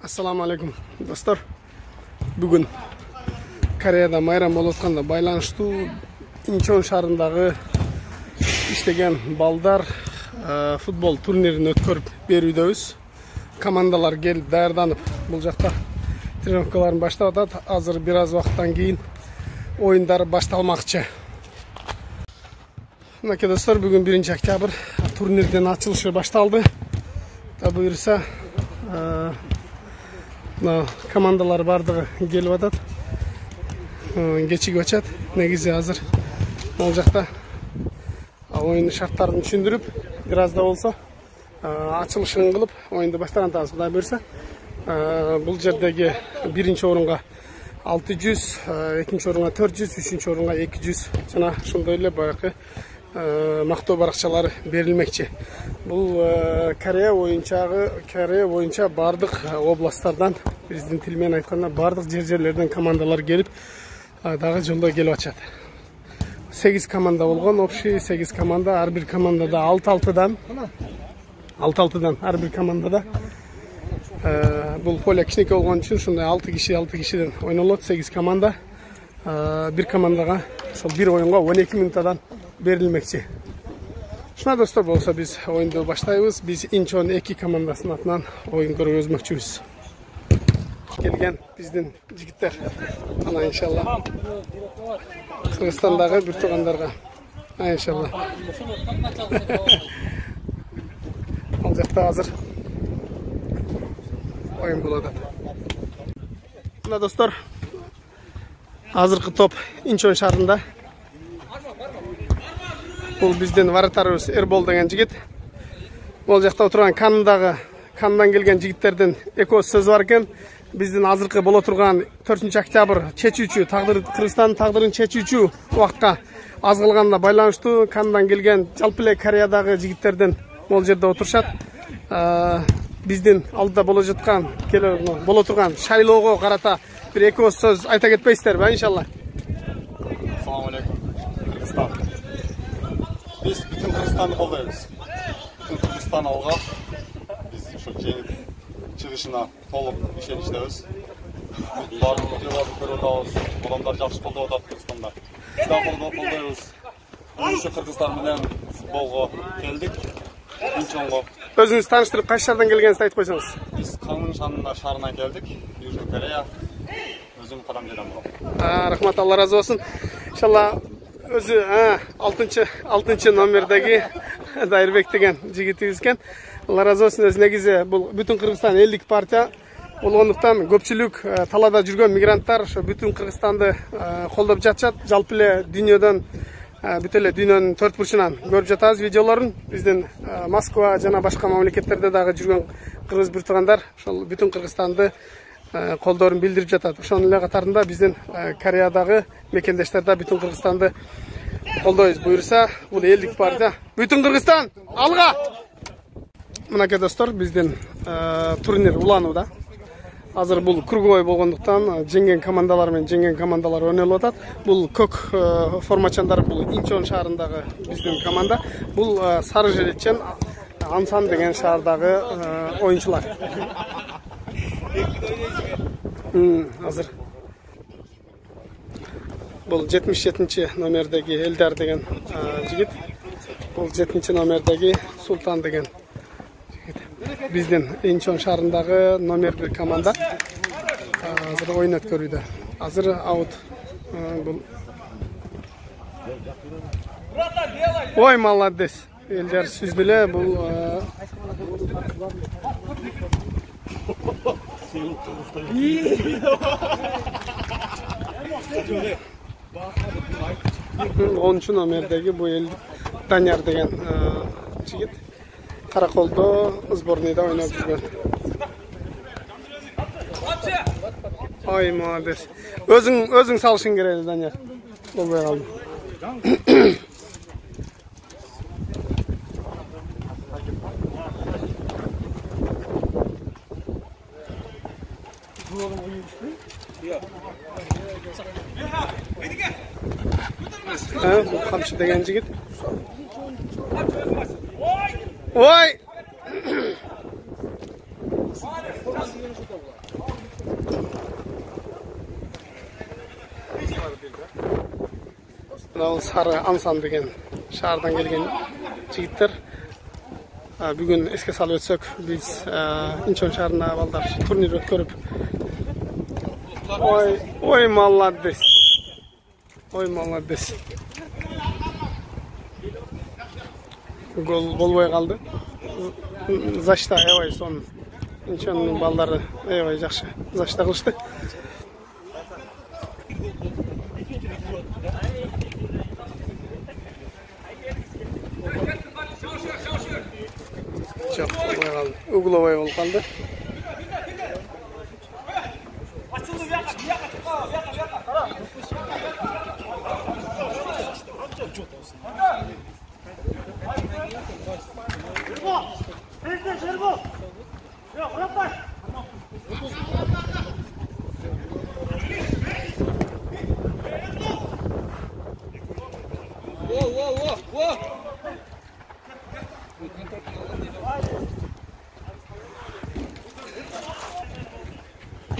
Assalamu alaikum dostlar. Bugün Kore'de bayram olup atkanda байланыштуу Incheon шаарындагы иштеген балдар футбол турнирин өткөрүп берүүдөбүз. Командалар келип даярданып, бул жакта тренировкаларын баштап атат. Азыр бир аз убакыттан кийин оюндар башталмакчы. Мынакей достор, бүгүн 1 октябрь турнирдин ачылышы башталды. Да буюрса командалар бардыгы келип атат. Кечигип атат. Негизи азыр бул жакта оюн шарттарын түшүндүрүп, бир аз да болсо ачылышын кылып, оюнду баштаган атабыз. Кудай буюрса, бул жердеги 1-чи орунга 600, 2-чи орунга 400, 3-чү орунга 200 жана ошондой эле баягы мактоо баракчалары берилмекчи. Бул Корея боюнча бардык областтардан, биздин тил менен айтканда бардык жерлерден командалар келип, дагы жолдо келип атышат. 8 команда болгон, общий 8 команда, ар бир командада 6-6дан ар бир командада бул поле кичинекей болгон үчүн ушундай 6 кишиден ойнолот. 8 команда, бир командага ошол бир оюнга 12 минуттадан берилмекчи. Шуна достор, болсо биз оюнду баштайбыз. Биз Incheon 2 командасынын атынан оюн көргөзмөкчүбүз. Келген биздин жигиттер. Ана иншалла Кыргызстандагы бир туугандарга. Иншалла. Ал жакта азыр оюн болот. Мына достор, азыркы топ Incheon шаарында. Бул биздин варатарыбыз Эрбол деген жигит. Бул жакта отурган Кандан келген жигиттерден экөөс сөз бар экен. Биздин азыркы боло турган 4 октябрь чечүүчү Кыргызстандын тагдырын чечүүчү убакка аз калганына байланыштуу Кандан келген жалпы эле Кореядагы жигиттерден бул жерде отурушат. Биздин алдыда боло турган шайлоого карата бир экөөс сөз айта кетпейсиздерби, иншалла? Assalamu alaikum. Kırgızstan. Biz bütün Kırgızstan'ı kollayız. Bütün Kırgızstan alga. Biz şu cenip çıkışına tolup işenişteyiz. Bunların videolarını görüyoruz. Adamlar yaxşı kollayot Kırgızstanda. Biz de kollayız. Şu Kırgızstan bilen futbolga geldik. Incheonga. Özünüz tanıştırıp kaç şahardan gelgenizdi aytıp koysanız? Biz Kanın şаарынан geldik. Южный Корея. Özüm kadam gelen bu. Rahmat, Allah razı olsun. İnşallah özü 6-cı номердеги Дайырбек деген жигитибиз экен. Allah razı olsun. Өзү негизи бул бүтүн Кыргызстан элдик партия болгондуктан көпчүлүк талаада жүргөн мигранттар ошо бүтүн Кыргызстанды колдоп жатышат. Жалпы эле дүйнөдөн бүт эле дүйнөнүн төрт бурчунан көрүп жатабыз видеолорун. Биздин Москва жана башка мамлекеттерде дагы жүргөн кыргыз бир туугандар ошол бүтүн Кыргызстанды колдорун билдирип жатат. Ошонун эле катарында биздин Кореядагы мекендештер да бүтүн Кыргызстанды колдойбуз. Буюрса, бул элдик партия. Бүтүн Кыргызстан алга! Мынакей достор, биздин турнир уланууда. Азыр бул круговой болгондуктан жеңген командалар ойнолуп атат. Бул көк формачандар бул Incheon шаарындагы биздин команда. Бул сары жилетчен Ансан деген шаардагы оюнчулар. Азыр бул 77-чи номердеги Элдар деген жигит. Бул 7-чи номердеги Султан деген жигит. Биздин Incheon шаарындагы номер 1 команда. Азыр оюн өткөрүүдө. Азыр аут бул. Ой, молодец. Элдар сүздү эле, бул онунчу номердеги бу Даняр деген жигит Караколдо сборныйда ойноп жүргөн. Ой, молодец. Өзүң салышың керек, Даняр. Болбой калды. Bu kamçı деген жигит. Ой! Mına Sarı Ansan деген şahardan gelgen jigitler. Bugün eske salып ötsök, biz Inchon şaharında balдар turnir ötkөрüp. Oy молодец. Oy молодец. Gol bolbay kaldı. Zaşta aябай son. Inchon'un ballары aябай жакшы. Zaşta kılıştı. Çok bolbay kaldı. Uğulabay bolup kaldı.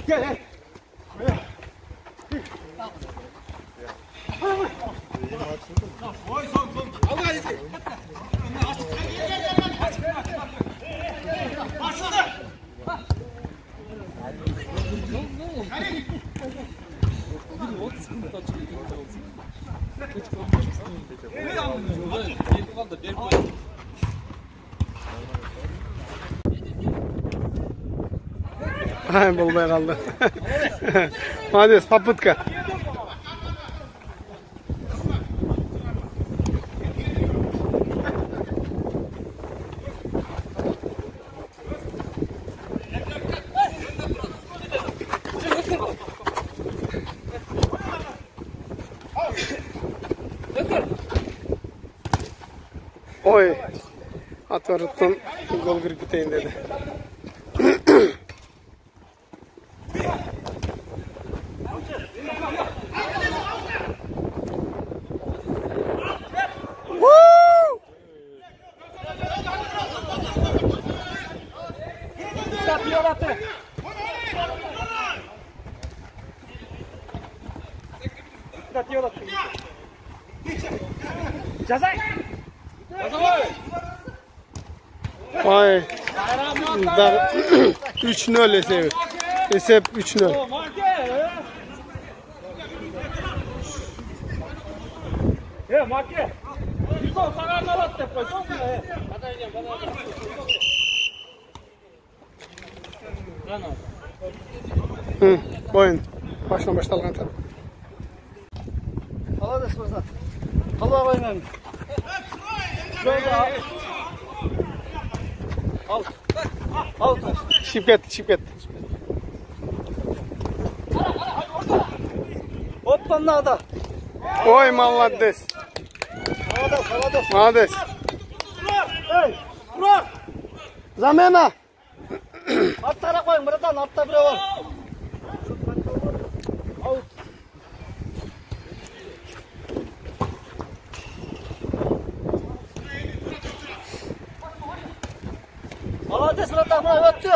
Gel. Ay bolbay kaldı. Молодец, попытка. Oy. Atvarıttan gol girip biteyim dedi. Vay. 3-0 esebi. Esep 3-0. Marke. Bir son sana anlat da koy. Oyun baştan baştalgan tabi. Молодец, Мырза. Қалай ойнайын? Şöyle al. Al. Al. Çip ketdi. Hoppan nada. Oy молодец. Молодец. Ey, Burak. Zamena. Alttara koyun, buradan altta biri var. Out. Молодец, братан, öttü.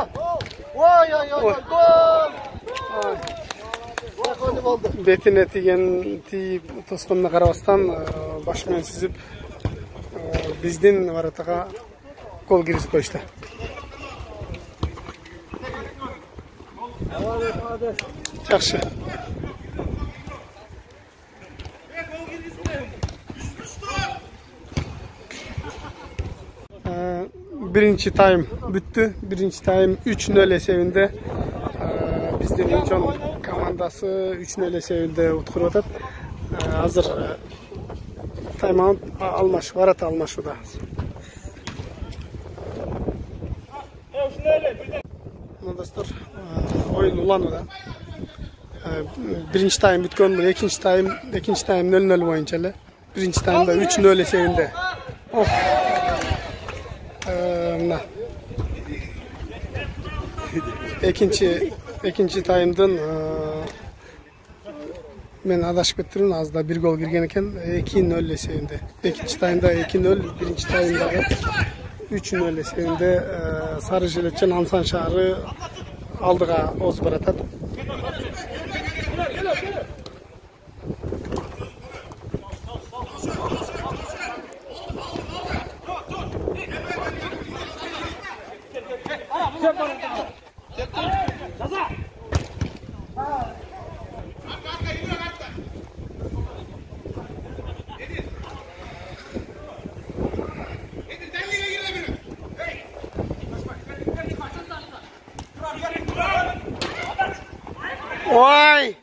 Oy, gol. Gol oldu. Betine tiyip tosqununa qarabastan başmen süzüp bizdin varataga gol girip koştu. Молодец. Yaxşı. Birinci time bitti. Birinci time 3-0 esebinde. Bizden Inchon komandası 3-0 esebinde utkurup atat. Hazır time out almaş, varata almaşuda. Dostlar, oyun ulanıda. Birinci time bitken bu, ikinci time 0-0 boyunca. Birinci time'da 3-0 esebinde. Oh. Ekinci time'dan men adaşıp kettirdim, az da bir gol girgen eken 2-0 esebinde. Ekinci time'da 2-0, birinci time'da 3-0 esebinde Sarı Jiletçen Ansan şahri aldığa oz baratat. Oy!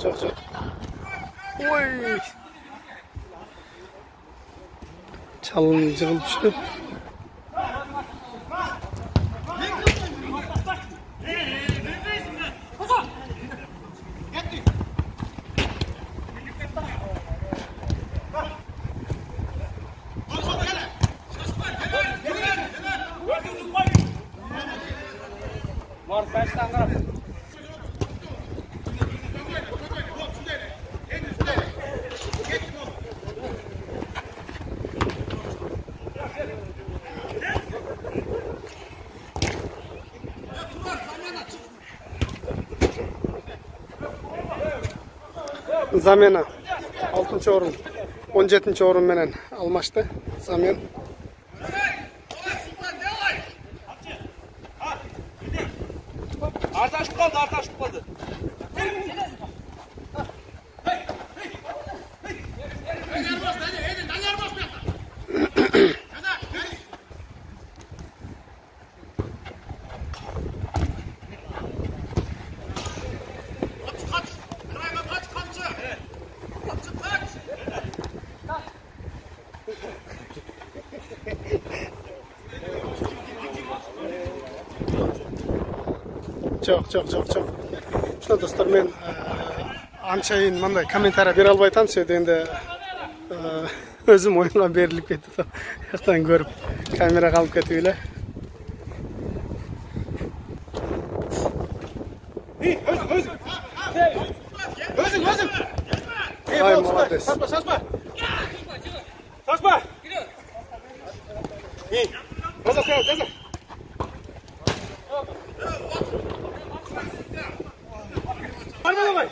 Çok. Oy! Çalın yığılıp düştü. Zamena 6. orun 17. orun menen almaştı. Zamen Artaşıp kaldı. çok. Şuna dostlar, men ançayın manda kommentariya bere albaytam, söydegende özüm oyunga berilip ketdi. Yaktan görüp kamera kalıp ketip эле. Özüm. Ay, молодец. Saçma. İyi. Gaza. Harbi.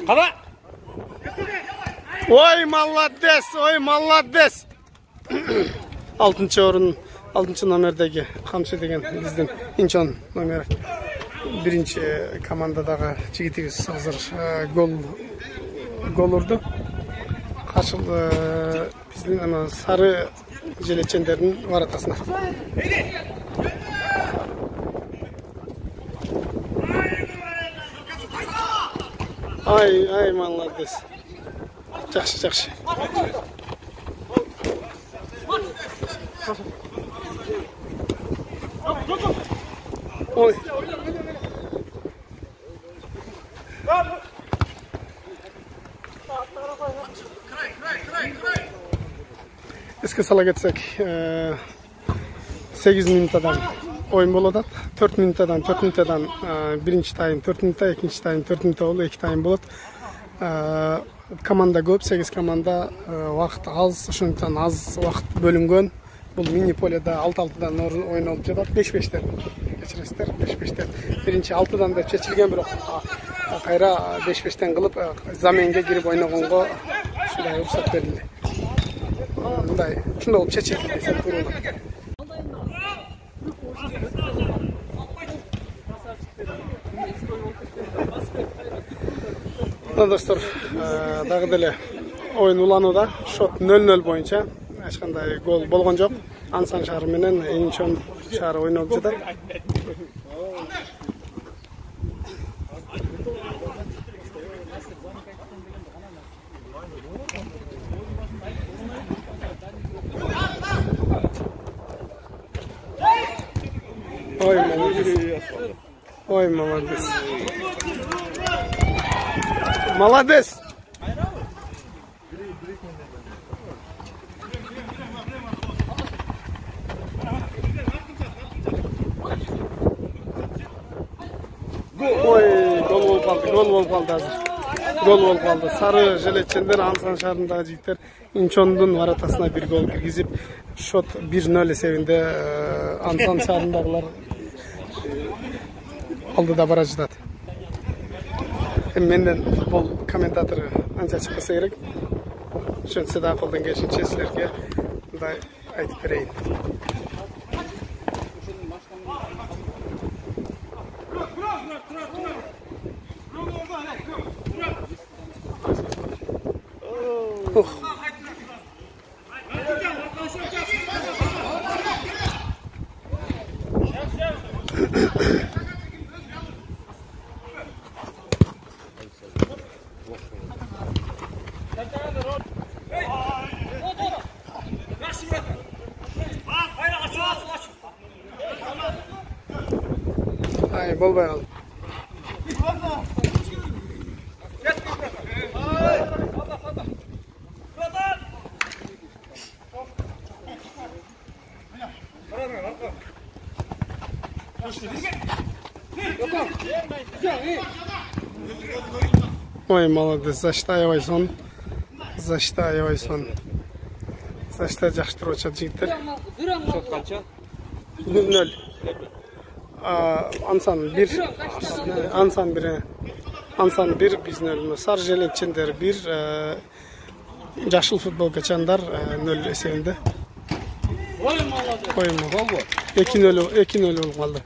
Hadi. Oy молодец. 6. orun 6. nomerdagi Hamsi деген биздин Incheon номер 1 komandadagi жигитибиz азыр gol urdu. Kaçıl bizdin ana sarı jeletçenlerin varakasına. Ay молодец. Жақсы. Oy. Eski sala getsek 8 minutadan oyun болады. 4 minutadan 1. tayım 4 minuta, 2. tayım 4 minuta болот, 2 tayım болот. Komanda көп, 8 komanda вакыт аз, ошондуктан аз вакыт бөлүнгөн. Бул мини поледа 6-6-дан oyun болуп жатат. 5-5тен. Кечиресиздер, 5-5тен. Биринчи 6-дан да чечилген, бирок кайра 5-5тен кылып заменге кирип ойногонго ушундай уруксат берилди. Мындай, ушундай болуп чечилди десем туура болот. Достор, дагы деле oyun уланууда. Шот 0-0 боюнча эч кандай гол болгон жок. Ансан шаары менен Incheon шаары ойноп жатат. Ой, молодец. Молодец. Ой, gol болып қалды азыр. Gol болып қалды. Сары желетчендер Ансан шаарындагы жигиттер Инчондун воротасына bir gol киргизип, шот 1-0 эсебинде Ансан шаарындагылар алдыда бара жатат. Менден футбол комментатору анча чыкпаса керек. Ошентсе да колдон келишинче силерге мындай айтып берейин. Ay, bolbay kaldı. Ой, молодец, заштаевай сон. Заштаевай сон. Зашта жакшы туруп атышат жигиттер. Шот канча? 1-0. Ансан 1, Ансан 1, биз 0. Сары желетчендер 1, жашыл футболка чандар 0 эсебинде. Ой, молодец. Ой, 2-0 болуп калды.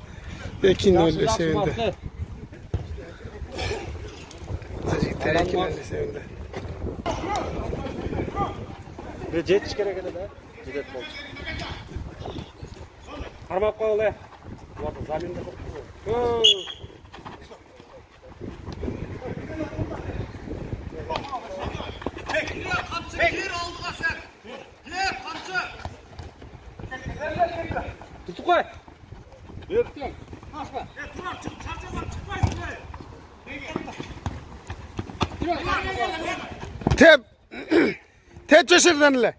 2-0 эсебинде. Жигиттер 2-0 эсебинде. Жетиш керек эле да. Жетет болду. Кармап коелу. Буларды заминде турду. Tutup koy. Buyur. Tep çeşirden ile.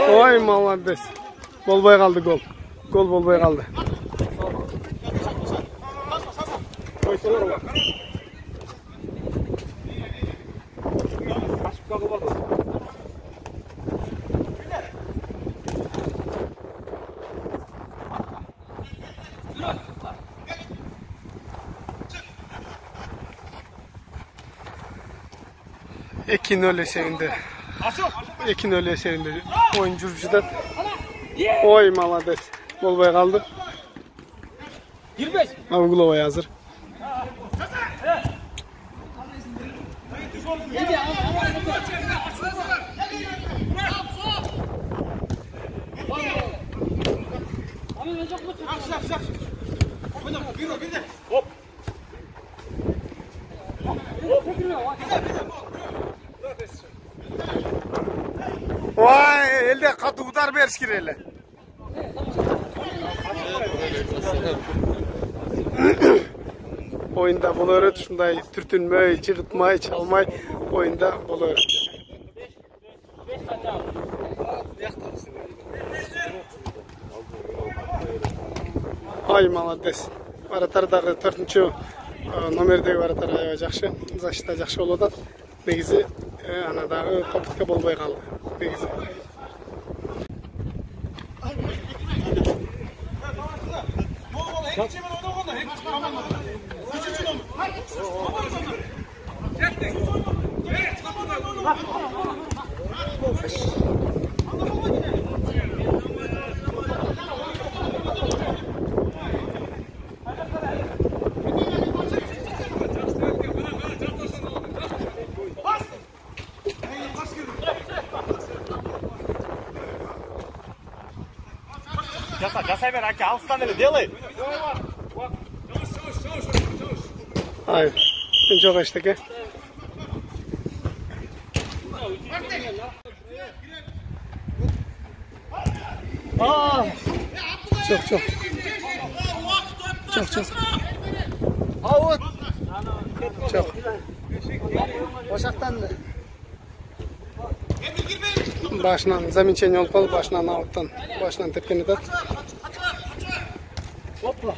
Oy, молодец. Bolbay kaldı gol. Gol bolbay kaldı. Ekin öyle sevindi. Ekin öyle sevindi. Oyun Cürcü'den. Oy, молодец. Bolbay kaldı. 25. Avgulova hazır. Hop. Vay, elde katı udar beriş kireli. Oyunda bolori şunday türtünmöy, çığıtmay, çalmay oyunda bolori. Ay, молодец. Varatardagı 4-cü nomerdegi varatar aябай жакшы. Защита жакшы болуп атат. Негизи анадагы попытка болбой калды. Негизи. Жасай бер, ака, алыстан эле делай. Ay, çok açtık ya. Çok. Out. Çok. Ошақтан. Başından замечание olуп калып, başынан tepken атат. Hoppa.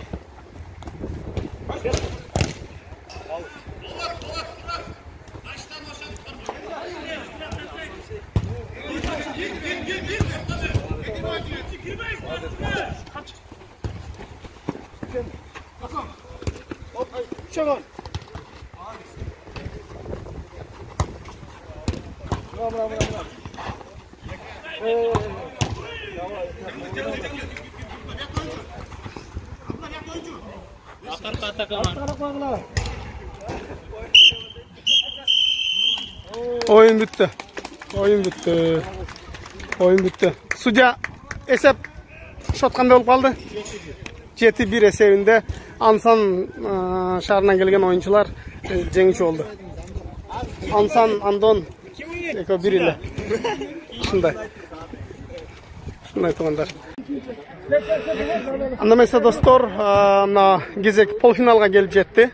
Çabuk. Bravo. Oyun bitti. Судья esep şot qanday bo'lib qoldi? 7-1 esebinde Ansan şahrından gelgen oyuncular jеңүүчү oldu. Ansan, Andon eko bir ile. Şunday tuğanlar. Andamaysa dostlar, gezek polfinalga gelip jetti.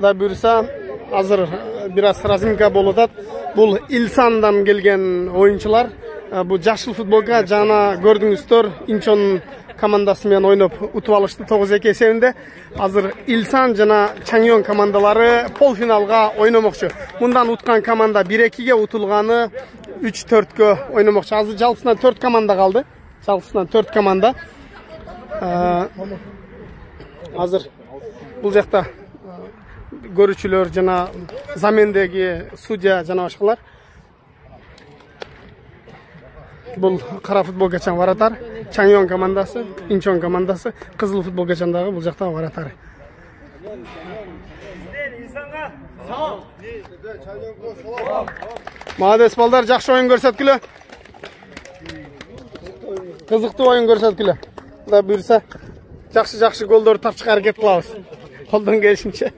Da buyursa hazır biraz razimka boludat. Bul İlsan'dan gelgen oyuncular. Bu Жашыл futbolga жана көрдүңүздөр Инчон командасы менен ойноп утуп алышты 9-2 эсебинде. Азыр Илсан жана Чаңён командалары полфиналга ойномокчу. Мындан уткан команда 1-2ге утулганы 3-4гө ойномокчу. Азыр жалпысынан 4 команда калды. Азыр бул жакта көрүүчүлөр жана замендеги судья жана башкалар. Бұл қара футбол качан варатар, Чаңён командасы, Инчон командасы, қызыл футбол качандағы бұл жақта варатары. Молодец балдар, жақсы ойын көрсеткілі. Қызықты ойын көрсеткілі. Да бұйырса, жақсы голдарды тапшыға әрекет қылабыз. Қолдан келішінше.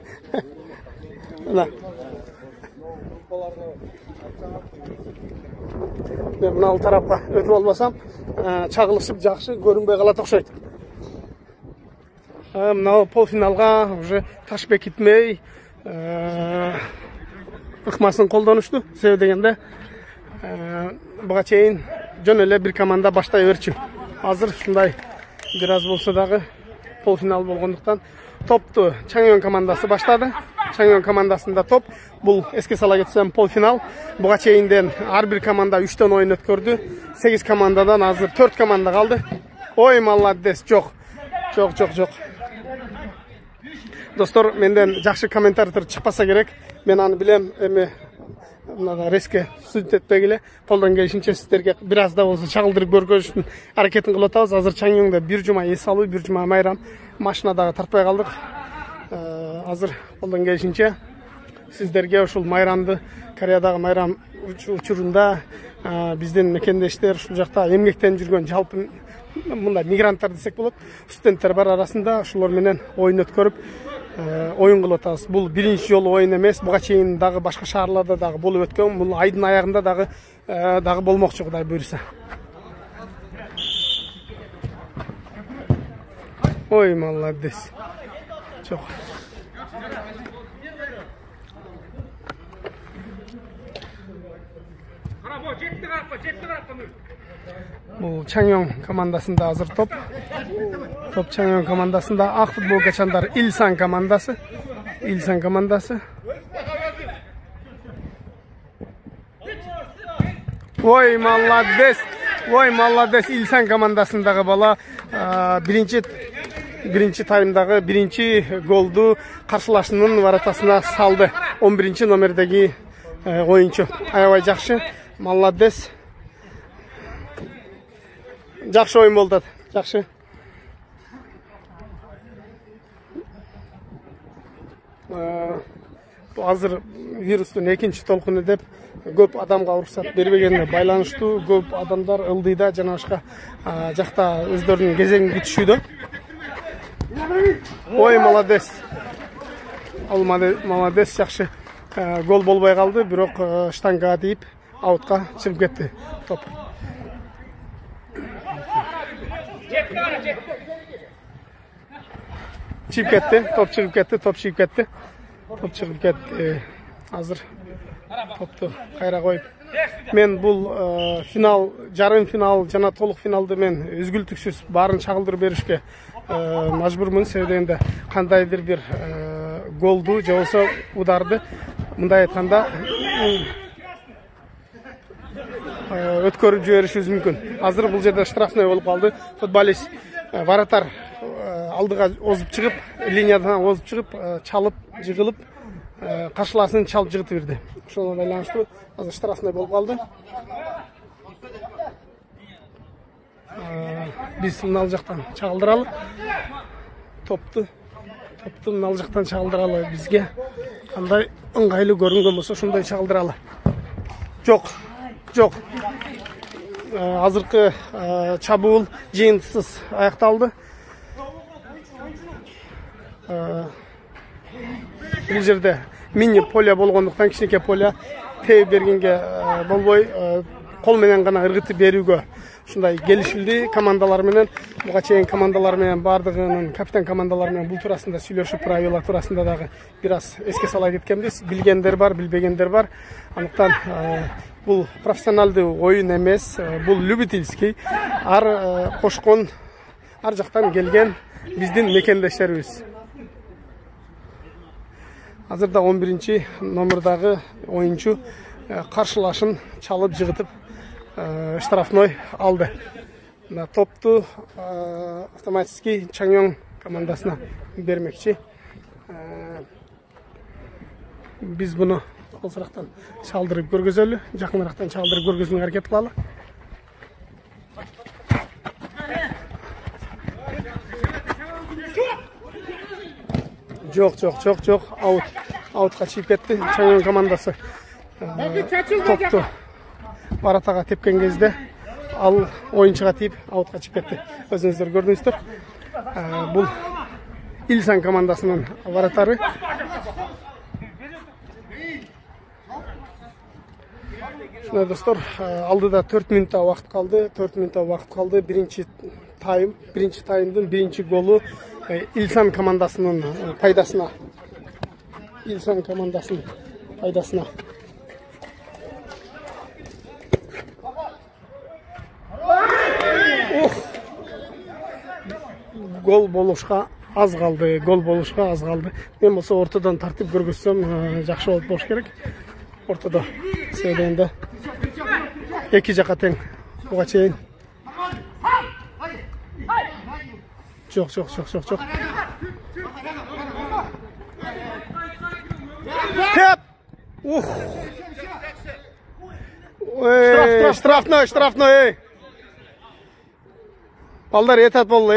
Ben bunu alt tarafa ötüp olmasam çağılışıp жақсы көрінбей қалат окшойт. Мына полфиналга уже ташбек кетмей ыкмасын колдонушту. Себеби дегенде буга чейин жөн эле бир команда баштай берчү. Азыр ушундай бир аз болсо дагы полфинал болгондуктан топту Чаңён командасы баштады. Чаңён командасында топ. Бул эске сала кетсем полфинал. Буга чейинден ар бир команда 3төн оюн өткөрдү. 8 командадан азыр 4 команда калды. Ой, молодец. Жок. Достор, менден жакшы комментатор чыкпаса керек. Мен аны билем, эми мына резке судит этпегиле. Колдон келишинче сиздерге бир аз да болсо чагылдырып көргөзүштүн аракетин кылып атабыз. Азыр Чаңёнда бир жума эс алуу, бир жума майрам. Машинадагы тартпай калдык. Азыр колдон келишинче сиздерге ушул майрамды, Кореядагы майрам учурунда биздин мекендештер ушул жакта эмгектенип жүргөн жалпы мындай мигранттар десек болот, студенттер бар арасында ошолор менен оюн өткөрүп оюн кылып атабыз. Бул биринчи жолу оюн эмес, буга чейин дагы башка шаарларда дагы болуп өткөн. Бул айдын аягында дагы болмокчу, Кудай буйруса. Ой, молодец. Çok. Bu Чаңён командасында азыр топ. Топ Чаңён командасында ак футбол качандар Илсан командасы. Ой, молодец. Илсан командасындагы бала birinci таймдагы birinci голду каршылашынын варатасына салды. 11 номердеги oyuncu. Аябай жакшы. Молодец. Жакшы oyun болду. Жакшы. Азыр вирустун экинчи толкуну деп көп адамга уруксат бербегенине байланыштуу көп адамдар ылдыйда жана башка жакта өздөрүнүн кезегин күтүшүүдө. Ой, молодец. Молодец, жакшы. Гол болбой калды, бирок штангага тийип, аутка чыгып кетти. Топ. Çıkıp ketdi, top çıkıp ketdi, top çıkıp ketdi. Top çıkıp ketdi. Hazır toptu kayra koyup. Men bul final, jarım final, jana толық finalды men üzgültüksüz bарын çagıldırıp berişke majburmун. Себебинде кандайдыр bir goldu, же болсо ударdı. Мындай айтканда өткөрүп жиберишибиз мүмкүн. Азыр бул жерде штрафной болуп калды. Футболист вратар алдыга озуп чыгып, линиядан озуп чыгып, чалып, жыгылып, каршыласын чалып жыгытып берди. Ошону байланыштуу азыр штрафной болуп калды. Биз мына жактан чагылдыралы. Топту мына жактан чагылдыралы. Бизге кандай ыңгайлуу көрүнгөн болсо ошондой чагылдыралы. Жок. Азыркы чабуул жыйынтыксыз аякталды. Бул жерде мини поле болгондуктан кичинекей поле тээп бергенге болбой кол менен гана ыргытып берүүгө ушундай келишилди командалар менен. Буга чейин командалар менен бардыгынын капитан командалар менен бул туурасында сүйлөшүп, правила туурасында дагы бир аз эске сала кеткенбиз. Билгендер бар, билбегендер бар. Андыктан бул профессионалдуу оюн эмес, бул любительский. Ар кошкон, ар жактан келген биздин мекендештерибиз. Азырда 11-ci номердагы оюнчу каршылашын чалып жыгытып штрафной алды. Топту автоматически Чаңёң командасына бермекчи. Биз буну алсырактан чалдырып көргөзөлү, жакынырактан чалдырып көргөзүүгө аракет кылалы. Жок. Аутка чыгып кетти. Чаңёң командасы топту баратага тепкен кезде ал оюнчуга тийип аутка чыгып кетти. Өзүңүздөр көрдүңүздөр. Бул Илсан командасынын вратары. Шундай достор, алдыда 4 минутта убакыт калды. Биринчи таймдын биринчи голу Илсан командасынын пайдасына. Гол болушка аз калды. Мен болсо ортодон тартип көргөзсөм жакшы болуп болуш керек. Ортодо себебинде эки жака тең. Буга чейин Жок. Теп! Штрафной. Балдар этат болду.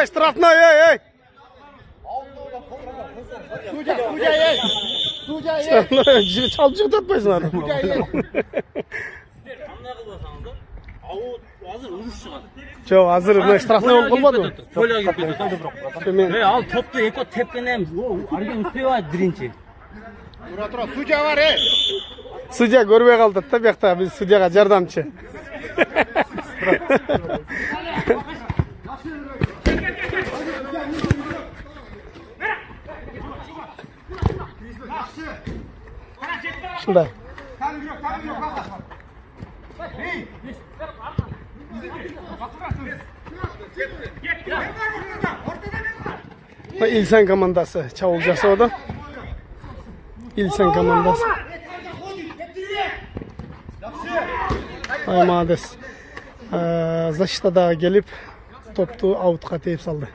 Штрафной, Судья, чалып жыгып атпайсың аны. Жок, азыр мына штрафный болуп калбадыбы? Поляга кетти. Ал топту эко тепкен эмес. Арген успевает биринчи. Тура, судья бар, Судья көрбөй калдык да, биякта биз судьяга жардамчы. Шундай. İlsan komandası çabuk жасоодо. İlsan komandası. Молодец. Защитада келип топту аутка тээп салды.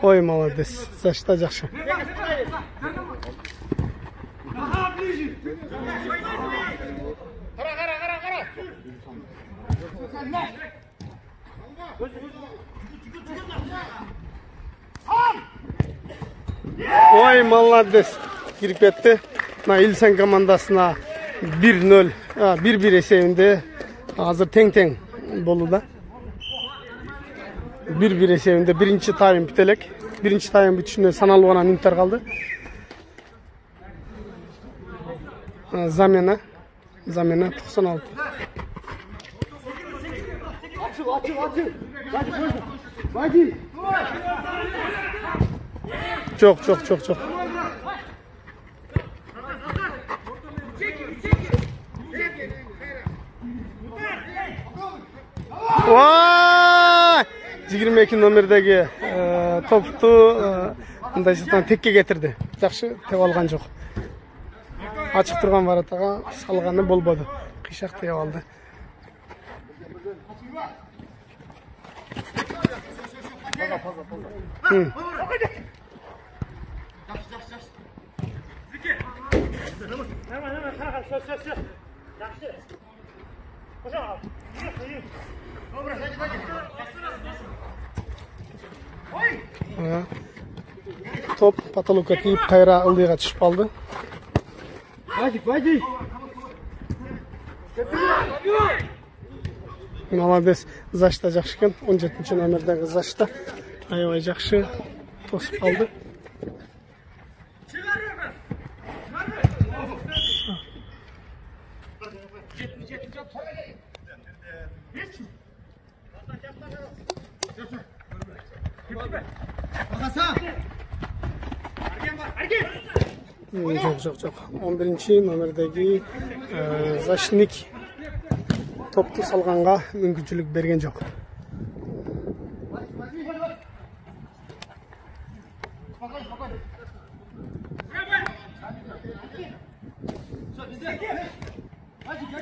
Ой, молодец. Защита жакшы. Ой, молодец. Кирип кетти. Мына İlsan командасына 1-0, 1-1 эсебинде азыр тең болууда. 1-1 эсебинде биринчи тайм бителек. Биринчи тайм бүтүшүнө саналуу гана минуттар калды. Замена Zamena 96. Çok. Vay! 22 nomerdagi toptu mындайчадан tekке getirdi. Жақсы tep algan жоқ. Açık turgan varataga salgаны болбоду. Кыйшак tep aldı. Top patolukka kiyip kayra ылдыйга түшүп калды. Молодец. Зашта жакшы экен. 17 номердеги Зашта аябай жакшы тосуп калды. Жоқ. 11 номердеги Зашник топту салганга мүмкүнчүлүк берген жок.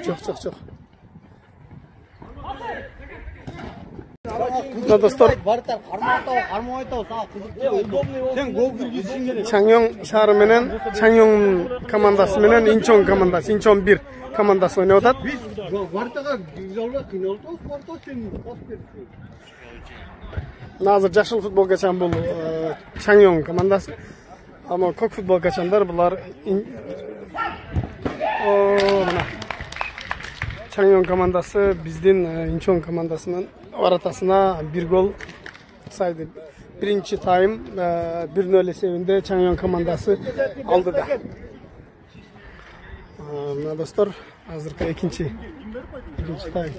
Жоқ. Достор, Чаңёң шаары менен Чаңёң командасы менен Инчон командасы, Инчон 1 командасы ойноп атат. Азыр жашыл футбол качан бул Чаңёң командасы. Ама көк футбол качандар булар Чаңёң командасы биздин Инчон командасынын аратасына bir gol saydı. Birinci time 1-0 esebinde Чаңёң командасы aldı da. Mına dostlar, hazırka ikinci time.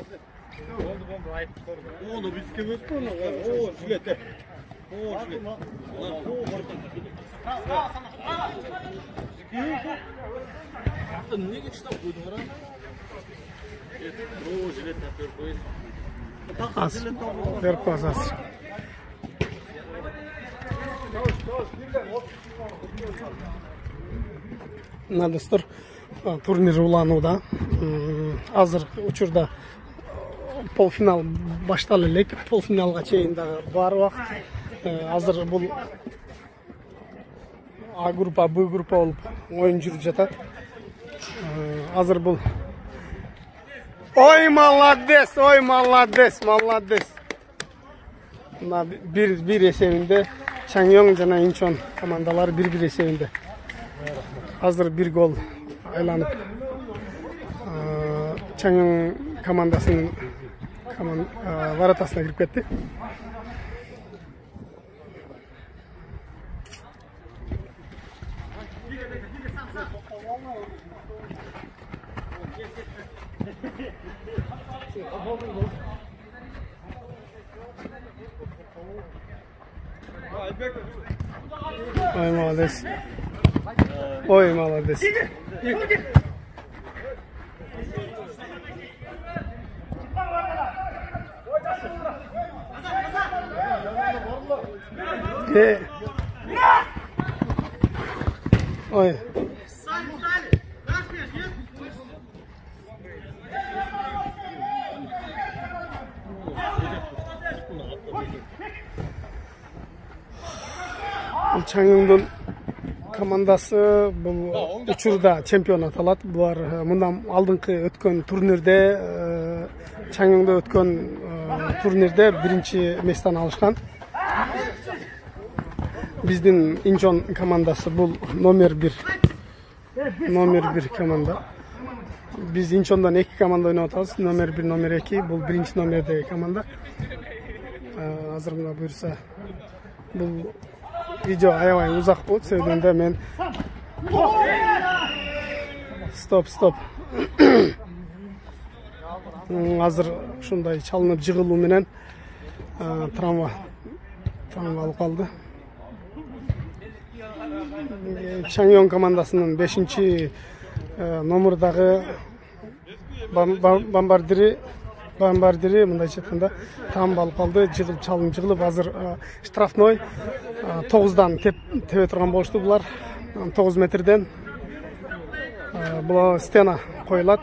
Az, verpaz az. Mına dostlar, турнир уланууда. Азыр учурда полфинал башталып элек, полфиналга чейин дагы бар убакыт. Азыр бул А группа, Б группа болуп оюн жүрүп жатат. Азыр бул Ой, молодец. Мына bir esebinde Чаңёң жана Инчон командалары 1-1 esebinde. Азыр 1 gol айланып Чаңёң командасынын варатасына кирип кетти. Ой, молодец. Ой, молодец. Ой. Чаңёңдун командасы бул учурда чемпион аталат. Булар мындан алдыңкы өткөн турнирде Чаңёңдо өткөн турнирде биринчи месттен алышкан. Биздин Инчон командасы бул номер 1 команда. Biz Inchon'dan 2 komanda oynup atабыз. Номер 1, номер 2 бул биринчи номердеги команда. Азыр мына буйрса бул видео аябай узак болот. Себебинде мен стоп. Азыр ушундай чалынып жыгылуу менен травма алып калды. Чаңён командасынын 5-чи номердагы бомбардири мындайча айтканда травма алып калды. Чалынып азыр штрафной 9дан тебе турган болушту булар. 9 метрден бул стена коюлат.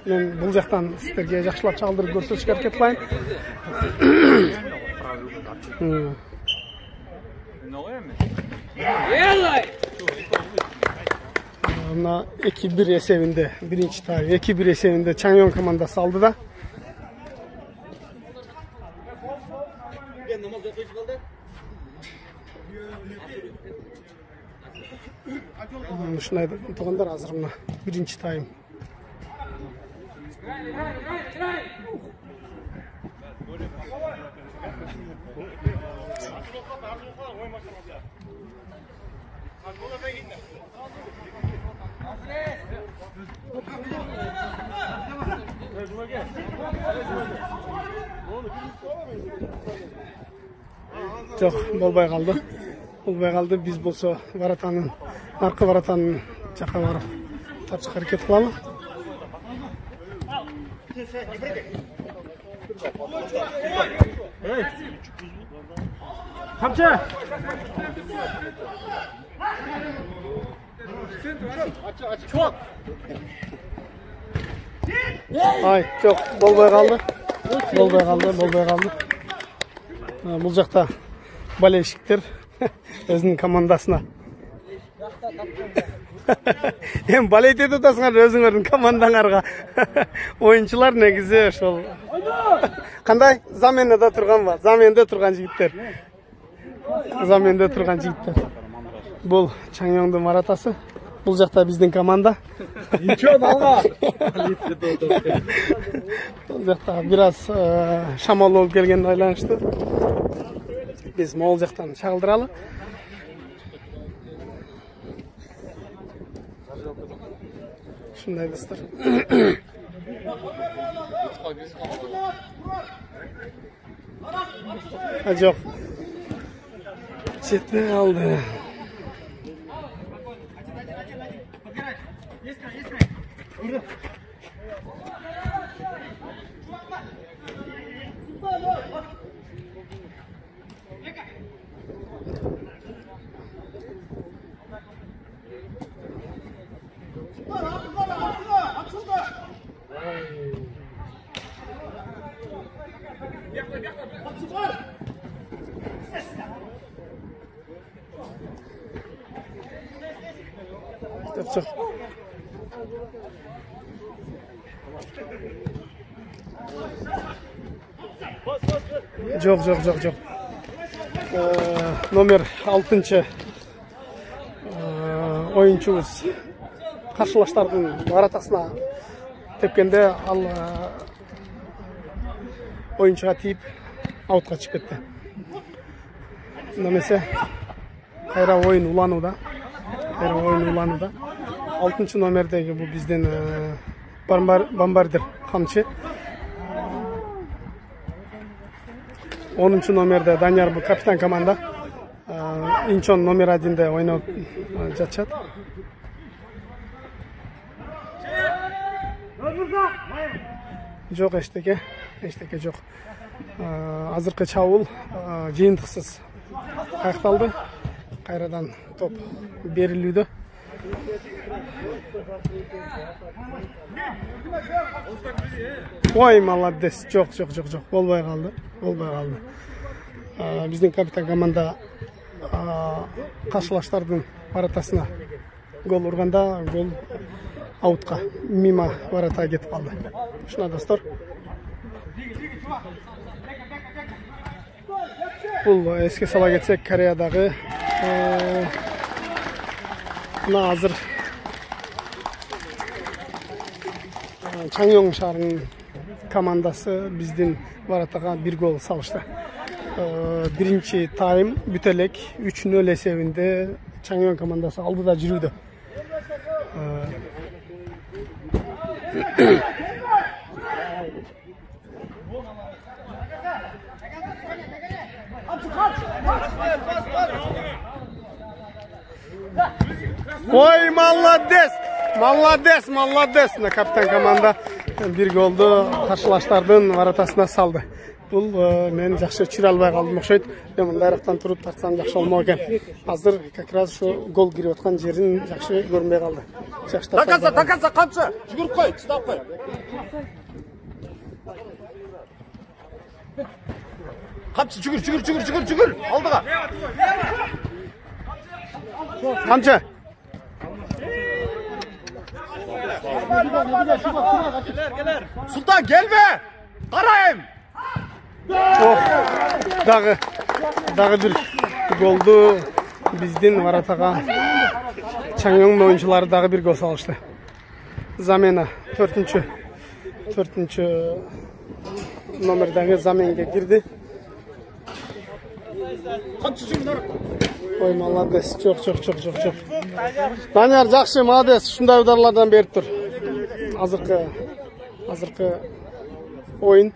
Мен бул жактан сиздерге жакшылап чалдырып көрсөтүшкө аракет кылайын. Мына 2-1 эсебинде, биринчи тайм 2-1 эсебинде Чаңён командасы алды да. Ушундай туугандар, азыр мына биринчи тайм. Жок, болбой калды. Биз болсо воротанын, аркы воротанын жака барып тартышка аракет кылалы. Камчы! Ай, жок, болбой калды. Бул жакта болельщиктер өзүнүн командасына. Эми болеть этип атасыңар өзүңөрдүн командаңарга. Оюнчулар негизи ошол. Кандай? Заменада турганбы? Заменде турган жигиттер. Бул Чаңёндун маратасы. Бул жакта биздин команда. Ничего далга. Бул жакта бир аз шамал болуп келгенге байланыштуу. Биз могул жактан чагылдыралы. Шундай достор. Жок. Жетпей алды. Жок. Номер 6-чы оюнчубуз каршылаштардын воротасына тепкенде ал оюнчуга тийип аутка чыгып кетти. Немесе кайра оюн уланууда. 6-чы номердеги бул биздин бомбардир камчы. 10-чы номерде Данияр, бул капитан команда. Инчон номер 1-де ойноп жатышат. Жок, эчтеке жок. Азыркы чабуул жыйынтыксыз аякталды. Кайрадан топ берилүүдө. Ой, молодец. Жок. Болбой калды. Биздин капитан команда каршылаштардын воротасына гол урганда, гол аутка, мимо ворота кетип калды. Ушуна достор. Бул эске сала кетсек, Кореядагы мына азыр Чаңён шаарынын командасы биздин воротага 1 гол салышты. Биринчи тайм бүтө элек 3-0 эсебинде Чаңён командасы алдыда жүрүүдө. Oy молодец! Молодец, молодец! Kapitan komanda bir goldu karşılaştardın varatasına saldı. Бұл мен жақсы чүре албай қалдым оқшайды. Мен мындайрақтан тұрып тартсам жақсы болмау екен. Азыр как раз şu гол кирип жатқан жерін жақсы көрмей қалды. Такаса, қамшы. Жүгіріп қой, шыдап қой. Қамшы, жүгір. Алдыға. Қамшы. Сұлтан, келме. Қарайым. Дағы bir goldu біздің варатаға Чаңёң ойыншылары дағы bir gol салышты. Замена 4-ші номердегі заменге кірді. Ой, молодец. Жоқ. Данияр жақсы, молодец. Шындай ударlardan беріп тұр. Азырқы ойын.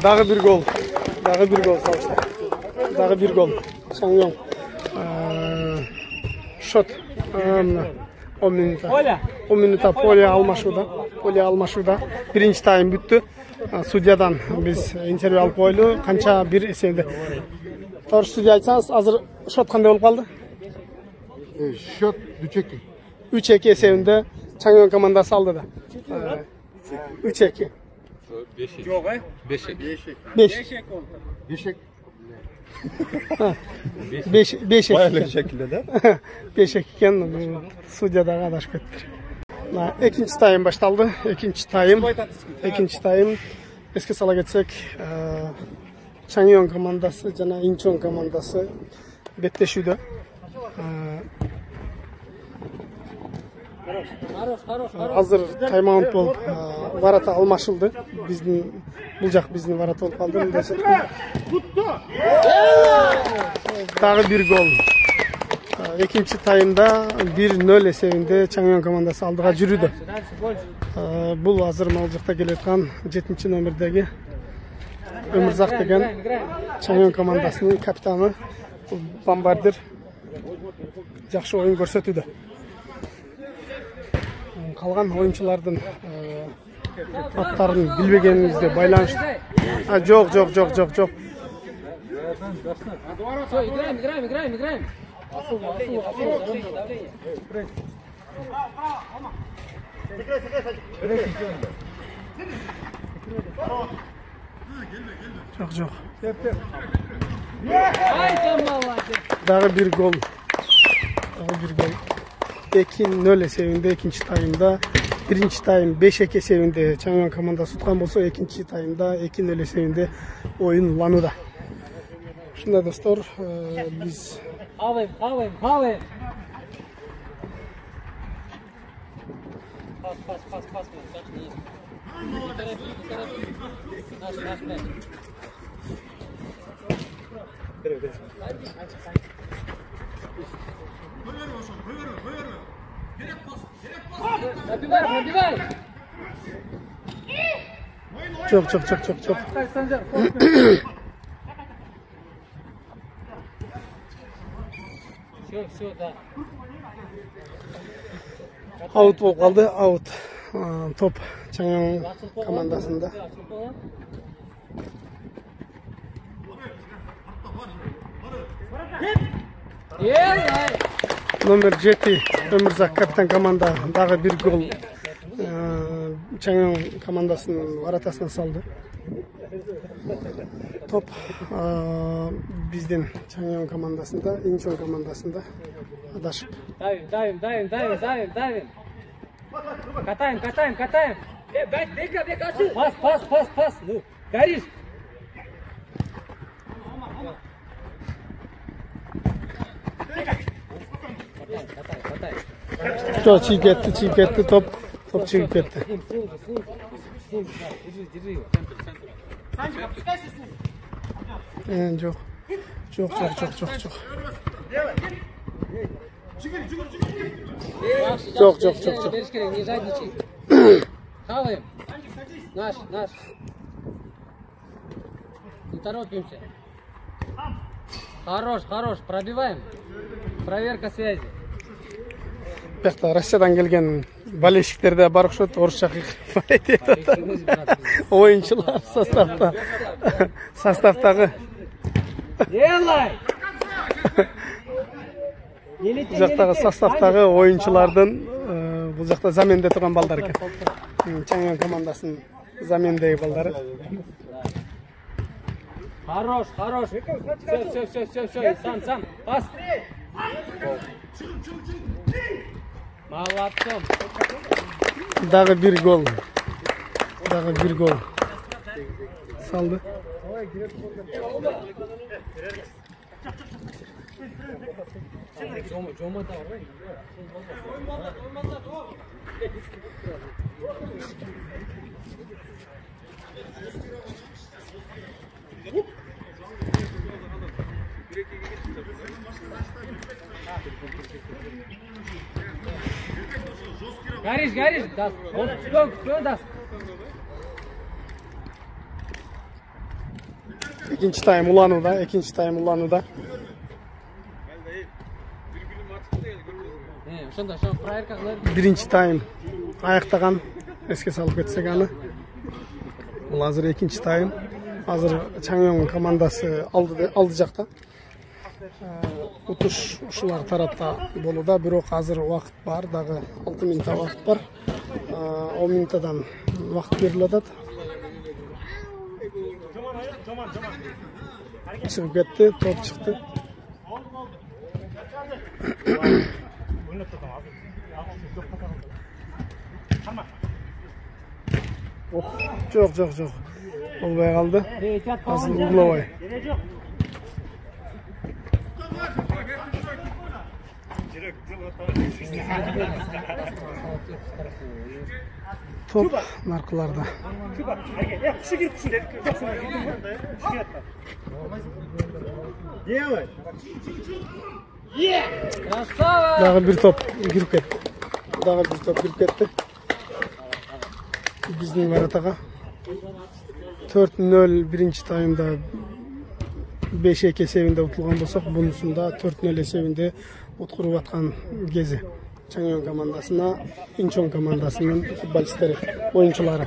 Дағы bir gol салышты. Дағы bir gol. Чаңёң. Шот. 10 минута поле алмашуда. Birinci тайм бүтті. Судьядан біз интервью алып қойды. Қанша bir есебінде. Doğru судья айтсаңыз, азыр шот қандай болып қалды? Шот 3-2. 3-2 есебінде Чаңёң командасы алды да. 3-2. 5 ekan sudyadan adashib ketdi. Ikkinchi taym boshlandi. Ikkinchi taym esga sala ketsek, Changyeong komandasi jana Incheon komandasi betlashuvda. Hazır timeout болып varata almaşıldı. Bu жақ біздің varata болып қалды. Дағы bir gol. İkinci tayımda 1-0 esebinde Changyeong komandası aldığa жүрüdü. Бұл hazır Малжықта келетқан 7-ci nömerdегі Өмірзақ деген Changyeong komandasының kapitаны Бомбардир жақсы ойын көрсетуді. Қалған ойыншылардың аттарын білбегенімізде байланышты. Жоқ. Играем. Жоқ. Дағы bir gol. 2-0 esebinde ikinci tayımda. Birinci tayım 5-2 esebinde Changyeong komandası tutkan bolsa, ikinci tayımda 2-0 esebinde oyunlanıda. Şunda dostlar, biz Havayım. Pas. Набивай. Çok. Все, да. Out болып қалды, out. Top Changyeong komandasında. Номер 7 Өмірзақ капитан команда дағы bir gol Changyeong komandasının varatасына салды. Top bizden Changyeong komandasında, Incheon komandasında Adashib. Давим. Катаем. Бек, açıl. Пас. Ну, горишь. Катай. Çok çiğ etti top çiğ etti. Держи его. Çok. Çok. Берешь керек, не жадничай. Хаваем. Наш. Не торопимся. Хорош. Пробиваем. Проверка связи. Бақта Россиядан келген болельщиктер де бар ұқсат, орысша айтады. Ойыншылар составтағы. Делай! Бұл жақтағы составтағы ойыншылардың бұл жақта заменде тұрған балдар екен. Чаңон командасының замендегі балдары. Хорош. Все. Сам. Пас. Молодцом. Дағы bir gol saldı. Горишь. Das. Спён, das. İkinci time ulanуда. Ошондо проверка кылып. Birinci time аяқтаған, еске салып кетсек аны. Бұл азыр екінші time. Азыр Чаңон командасы алды жақта. Ұтыш ушулар тарапта болуда, бирок азыр уақыт бар, дағы 6 минутта уақыт бар. 10 минуттадан уақыт берилип атат. Шығып кетти, топ шықты. Жоқ. Olmaya kaldı. Asıl Uğurlavay. Top narkılarda. Daha bir top girip gitti. Bizning Varataga 4-0 birinci time'da 5-2 esebinde utulgan bolsok, bunusunda 4-0 esebinde utkurup atkan gezi. Чаңон командасына, Инчон командасының футболисттері, oyuncuları.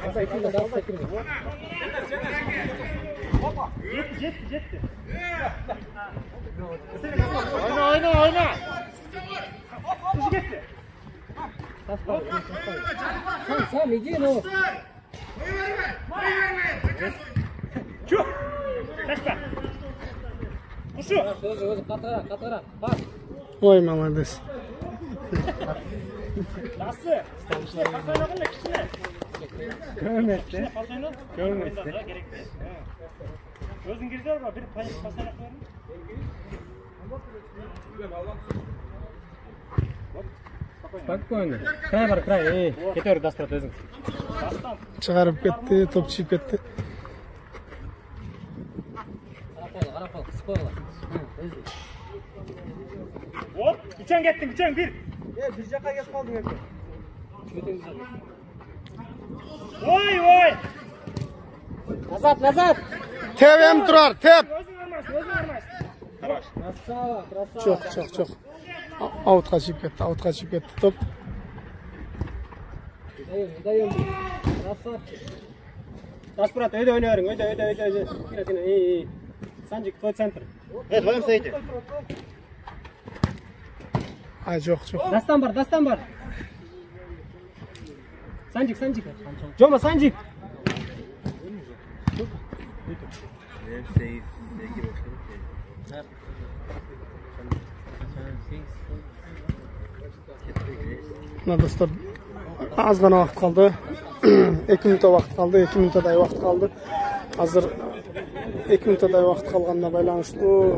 Oyna. Сам иди, ну. Өзі қатыра. Бас. Ой, молодец. Nasıl? Pasayla kişine. Görmedi. Gözün girdiler mi? Bir pasayla koyalım. Спокойно. Край. Кетер дастырат өзің. Çıkarıp gitti, top çiğip gitti. Қарапал, қысып қойғыла. Hop, Güçen bir. Bir жаққа кеп қалдың екен. Oy. Назад. Tep durar, tep. Özün vermez. Красава. Çok. Out'a çiğip gitti top. Даем. Красавчик. Распрат, öyle oynuyorum. Öyle. İyi. Sanjik, твой центр. Evet, вдвоем стоите. Ay çok. Дастан бар. Санжик. Жома, Санжик. Mına dostlar, az gana vaqt qaldı. 2 minutda vaqt qaldı, 2 minutaday vaqt qaldı. Hazır 2 minutaday vaqt qalğanına baylanışlı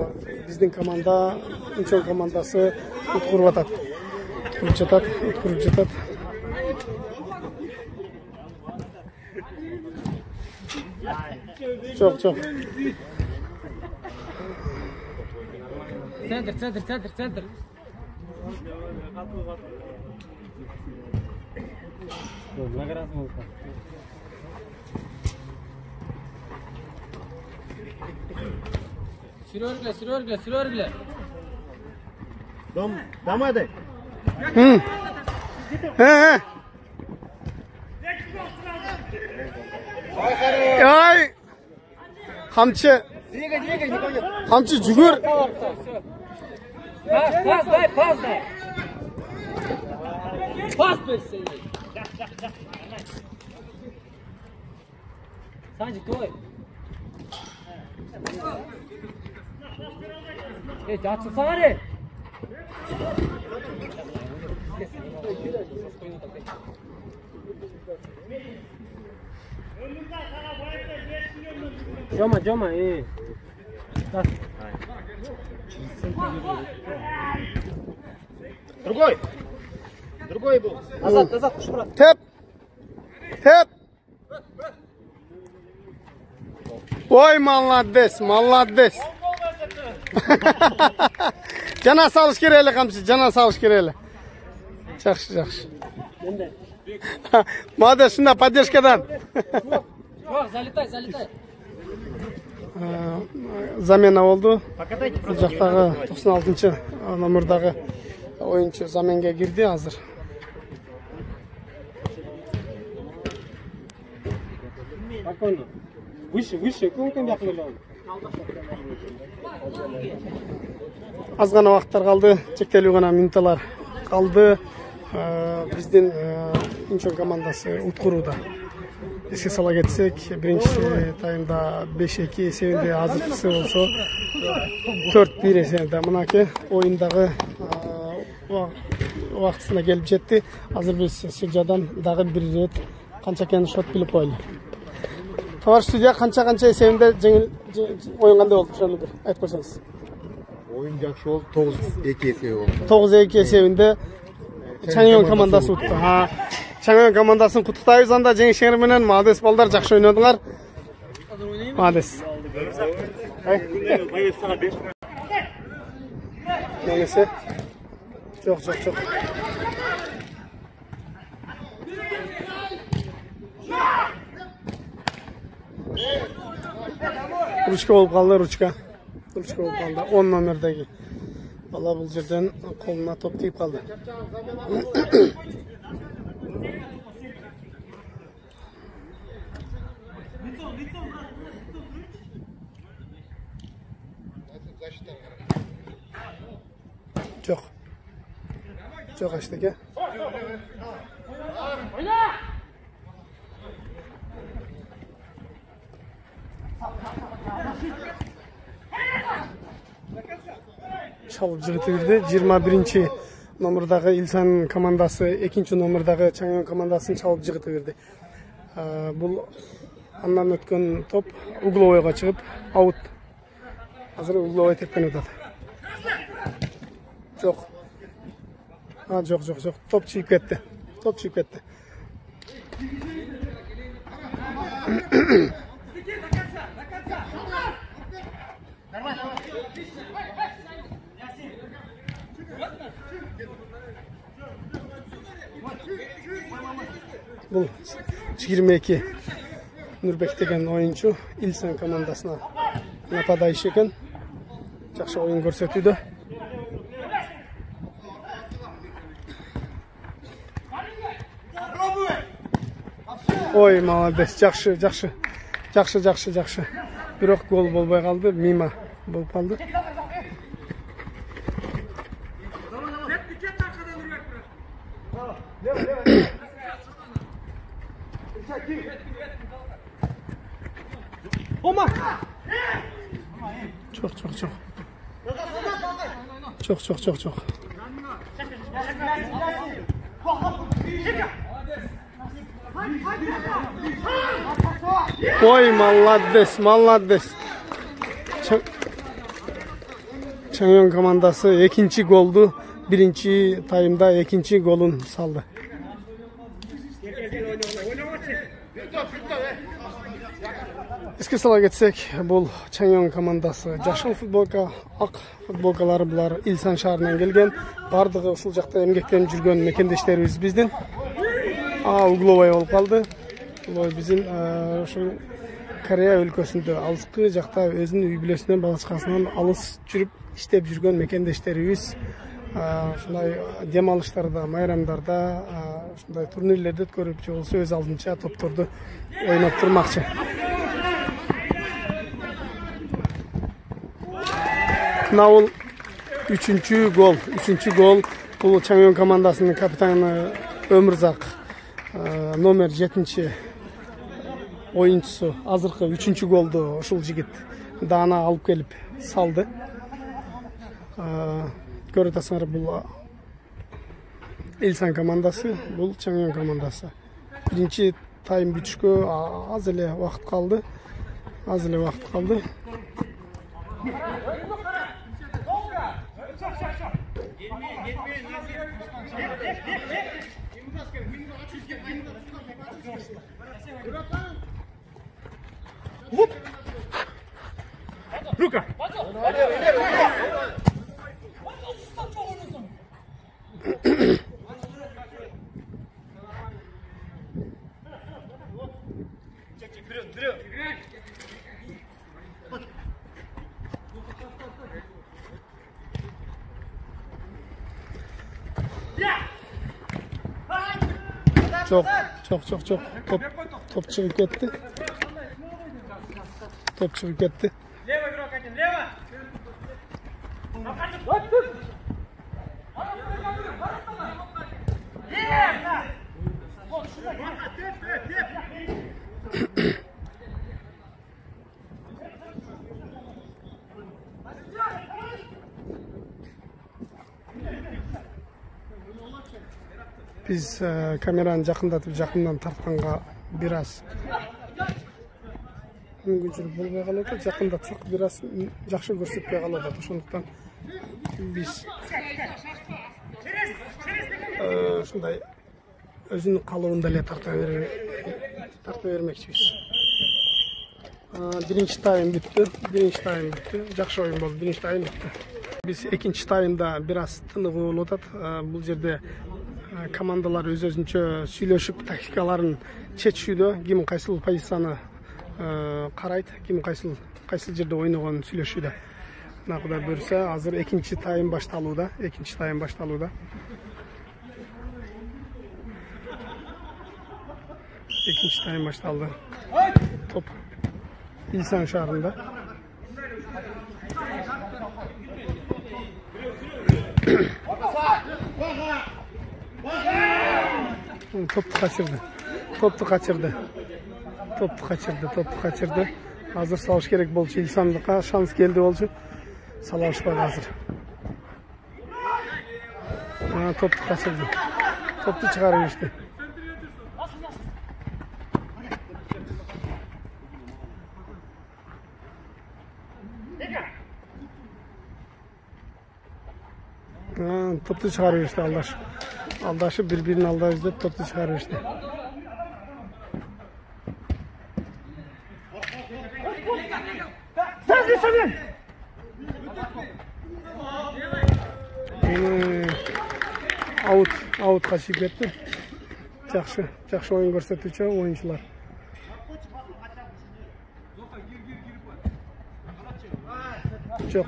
bizning komanda, Incheon komandasi utqurib atadi. Utqurib жатат. Çok. Центр. Сюрёргле. Дамады. He. Ay. Kamçı. Kamçı cügür. Пас дай. Пас берсе. Санжик, давай. Açılsana ne? Жома, Другой был. Назад, пусть брат. Tep. Oy молодец. Cana salış kereyle kamçı, cana salış kereyle. Жақсы. Молодец, şunda поддержкадан. Залетай. Замена oldu. Bu жақтағы 96-cı номердағы oyuncu zamenге girdi hazır. Спокойно. Выше, көңкем жақын. Az gana vaqtlar qaldı, çekteli gana minutalar qaldı. Bizden Incheon komandası utquruda. Eski sala geçsek, birinci tayımda 5-2 esebinde hazırlıksı olsa 4-1 esebinde. Mınaki oyundağı vaqtısına gelip jetti. Hazır biz Süljadan dağı bir ret qancha keni shot bilip qo'ydi. Tovar studiya qancha esebinde oyun qanday oldu? Şunu bir aytib qo'ysangiz. Oyun жақсы oldu. 9-2 esebinde oldu. 9-2 esebinde Changyeon komandасы uttu. Changyeon komandaсын құттықтаймыз анда жеңішіңер менен. Молодец балдар, жақсы ойнадыңар. Молодец. Неңесе? Жоқ. Ручка болып қалды, ручка болып қалды. 10 номердегі. Бала бұл жерден қолына топ тиіп қалды. Жоқ аштыға. Çalıp жігіті берді. 21-ci номердағы Ilsan komandası, 2-ci номердағы Changyeon komandaсын çalıp жігіті берді. Бұл андан өткен топ угловойға шығып, аут. Hazır угловой тепкен өтеді. Жоқ. Жоқ. Топ чиіп кетті. Бұл 22 Нұрбек деген ойыншы Ilsan командасына нападающий екен. Жақсы ойын көрсетуді. Ой, молодец, жақсы. Бирок гол болбай қалды, мимо болып қалды. Çok. Ой, молодец, молодец. Чаңон командасы экинчи голду биринчи таймда экинчи голун салды. Эске сала кетсек, бул Чаңон командасы жашыл футболка, ак футболкалары булар Илсан шаарынан келген. Бардыгы ушул жакта эмгектенип жүргөн мекендештерибиз биздин. Угловой болуп калды. Бул биздин ушул Корея өлкөсүндө алыскы жакта өзүнүн үй бүлөсүнөн балачкасынан алыс жүрүп иштеп жүргөн мекендештерибиз. Ушундай дем алыштарда, майрамдарда, ушундай турнирлерди өткөрүп, же болбосо өз алдынча топторду ойноп турмакчы. Науыл 3-чү гол. Бул Чаңон командасынын капитаны Өмүрзак номер 7-чи оюнчусу. Азыркы 3-чү голду ушул жигит даана алып келип салды. Көрүп атасыңар, бул Илсан командасы, бул Чаңон командасы. Биринчи тайм бүтүшкө аз эле убакыт калды. Рука! Çok. Top çıkıp gitti. Лево игрок один, лево! Biz kameranı жақындан тартканга бир аз мүмкүнчүлүк болбой калат, жақындатсак бир аз жакшы көрсөтпөй калат. Ошондуктан биз ушундай өзүнүн калыбында эле тарта бермекчибиз. Биринчи тайм бүттү. Жакшы оюн болду. Биринчи тайм бүттү. Биз экинчи таймда бир аз тыныгуу болуп атат. Бул жерде командалар өз-өзүнчө сүйлөшүп тактикаларын чечүүдө, ким кайсыл позицияны карайт, ким кайсыл жерде ойногонун сүйлөшүүдө. Мына Кудай буйрса, азыр экинчи тайм башталууда. Экинчи тайм башталды. Топ Илсан шаарында. Toptu kaçırdı. Hazır salış gerek bolçu İlsanlık'a şans geldi bolçu. Salışmadı hazır. Toptu kaçırdı. Toptu çıkarıyor işte. Toptu çıkarıyor işte aldaşı birbirini alda izleyip toptu çıkarıyor işte. Out kaçıp gitti. Жақсы oyun көрсөтүүчү oyuncular. Жоқ.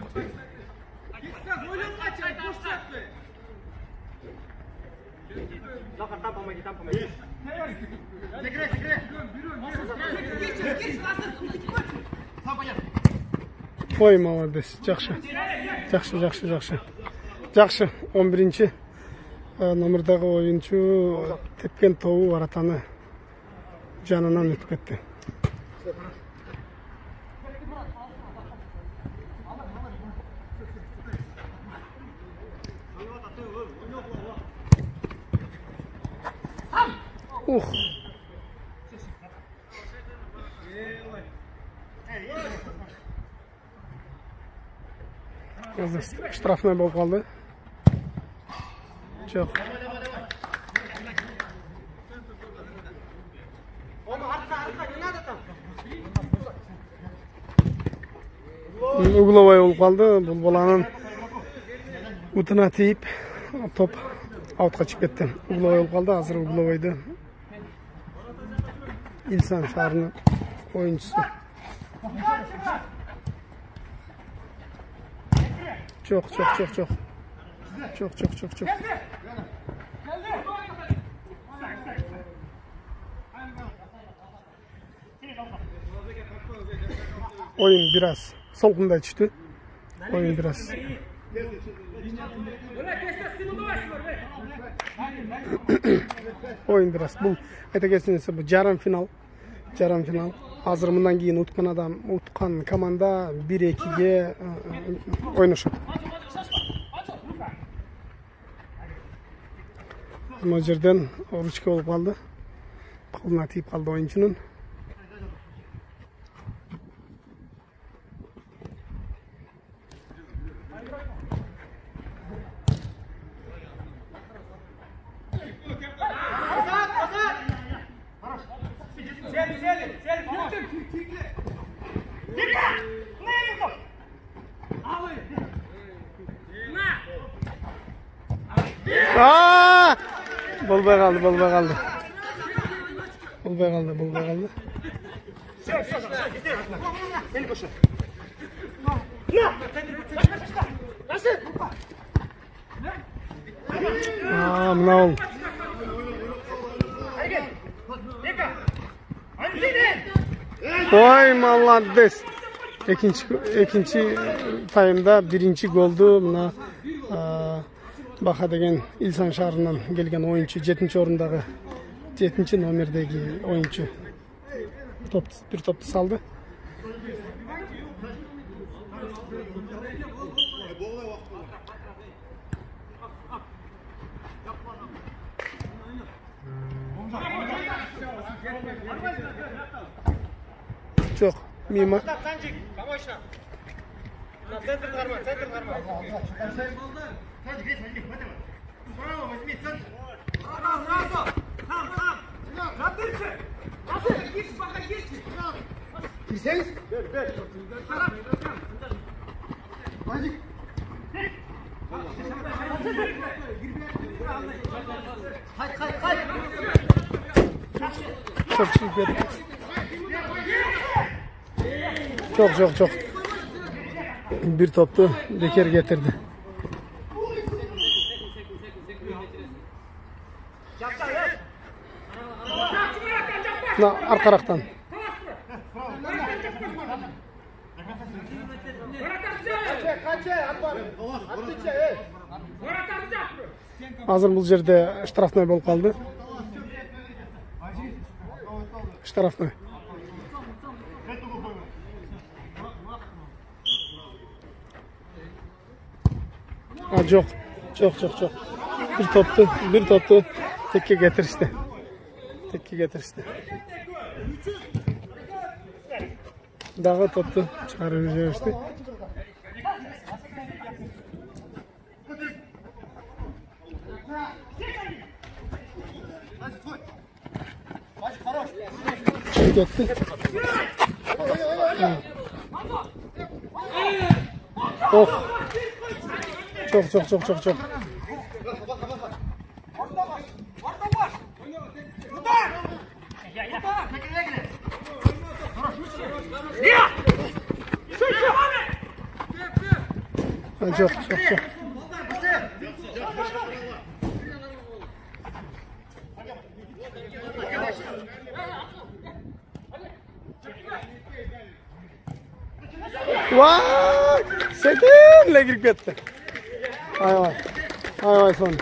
Ой, молодец. Жақсы. 11-ci номердagi oyuncu tepken tovu Varatan'ı canından ötüp etti. Штрафной болып қалды. Жоқ. Угловой болып қалды. Бұл баланың ұтына тиіп, топ аутқа шығып кетті. Угловой болып қалды. Азыр угловойды İlsan Şarı'nın oyuncusu. Çok. Oyun biraz solkunda çıktı. Oyun biraz. Oyun biraz. Bu ayta geçtiğinizde bu jarım final. Hazır bundan keyin utkan komanda 1-2'ye oynaşat. Ama жерден ручка болып қалды. Қолына тиіп қалды ойыншының. Болбай қалды. Мына ол. Ой, молодец. Екінші таймда birinci goldu мына Baha деген İlsan Şarı'ndan gelgen oyuncu 7. orundağı 7. nomerdeki oyuncu bir toptu saldı. Çok mimar. Çok. Bir toptu bekar getirdi. Arkaraktan. Hazır bu yerde штрафной болып қалды. Штрафной. Жоқ. Bir toptu tekke getirişti. Dağı toptu çıkarıp жіберишти. Gitti. Oh. Çok. Çok. Vay! Sekinle girip gitti. Ay son.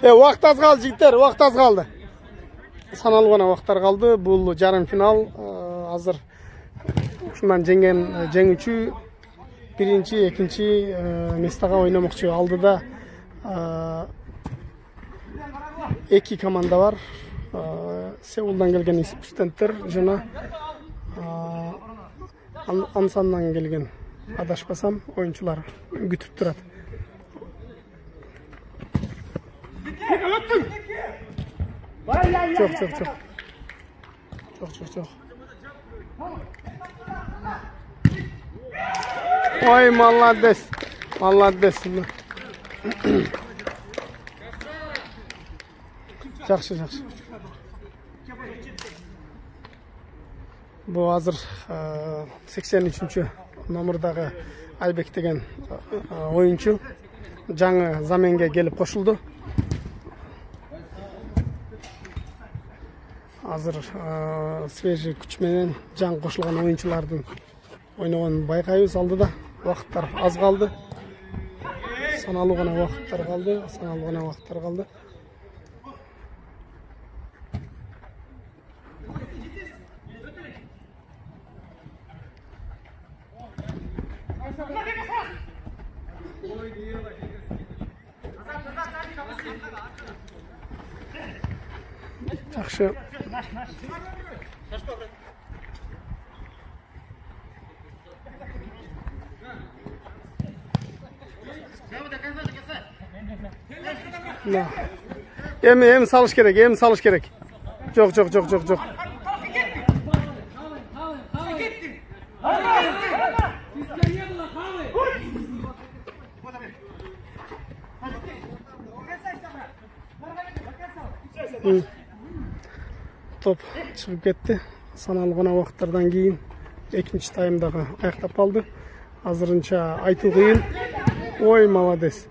Vaqt az qaldı jigitler, vaqt az qaldı. Sanalı ғана вақтар қалды. Бұл жарым финал. Азыр шундан жеңүүчү биринчи, экинчи местага ойномокчу. Алдыда 2 komanda var. Seul'dan gelgen stüdentler jana Ansan'dan gelgen adaşmasam oyuncular gütüp durat. Çok. Oy malades. Жақсы. Bu hazır 83. номердагы Айбек деген oyuncu жаңы заменге келип кошулду. Hazır свежий күч менен жаңы кошулган oyunculardын ойногонун байкайбыз алдыда. Вакыттар аз калды. Саналуу гана вакыттар калды. Жақсы. Emi salış gerek. Жоқ. Топ шығып кетті. Саналуу гана убакыттардан кийин экинчи таймдагы аяктап калды. Азырынча айтуу кыйын. Ой, молодец.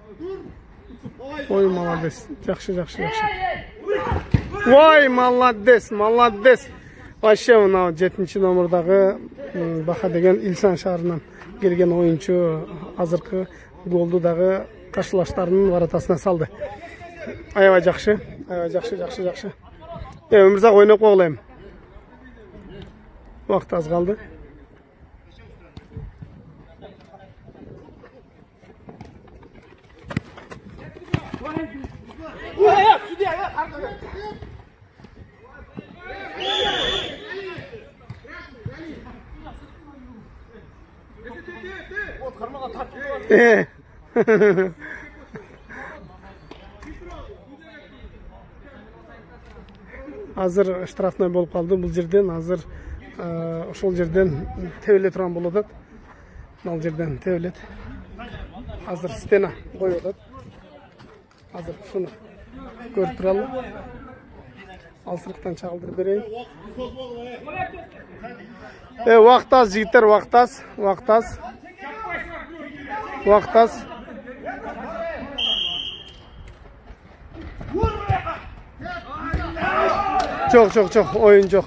Жақсы. Ой, молодец. Вообще мына 7-чи номердагы Баха деген Илсан шаарынан келген oyuncu азыркы голду дагы каршылаштарынын варатасына салды. Аябай жакшы. Өмүрзак ойноп койгула. Вакыт аз калды. Азыр штрафной болуп калды бул жерден. Азыр ошол жерден тебеле турган болот атат. Ал жерден тебелет. Азыр стена коюп атат. Азыр шуну көрүп туралы. Алсырыктан чагылдырып берейин. Вакыт аз жигиттер, вакыт аз. Çok oyun çok.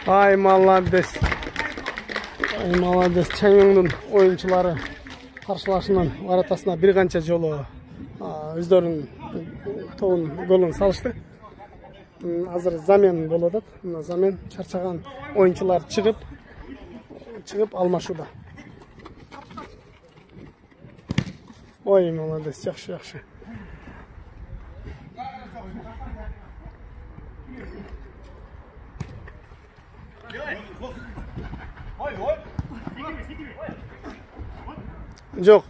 Ay молодец. Чаңыңдын oyuncuları каршылашынан варатасына бир канча жолу өздөрүнүн тобун голун салышты. Азыр замен болуп атат. Мына замен чарчаган oyuncular чыгып алмашууда. Ой, молодец, жакшы. Жоқ.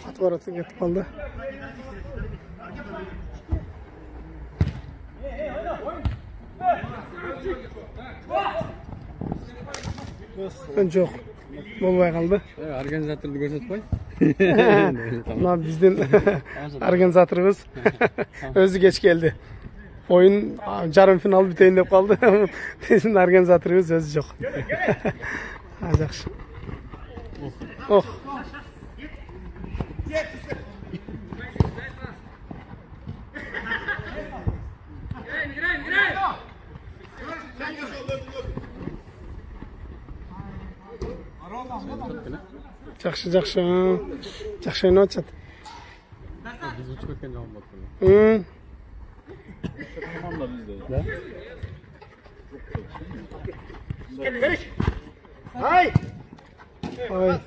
Atvarаты кетип калды. Жоқ, болбай калды. Организаторду көрсөтпөй. Mына биздин организаторубуз өзү кеч келди. Oyun жарым финал битейин деп калды. Биздин организаторубуз өзү жок. Жакшы. Ох. Жакшы, жакшы. Жакшы ойноп атат. Биз учуп кеткен жаман болду. Hay! Ay.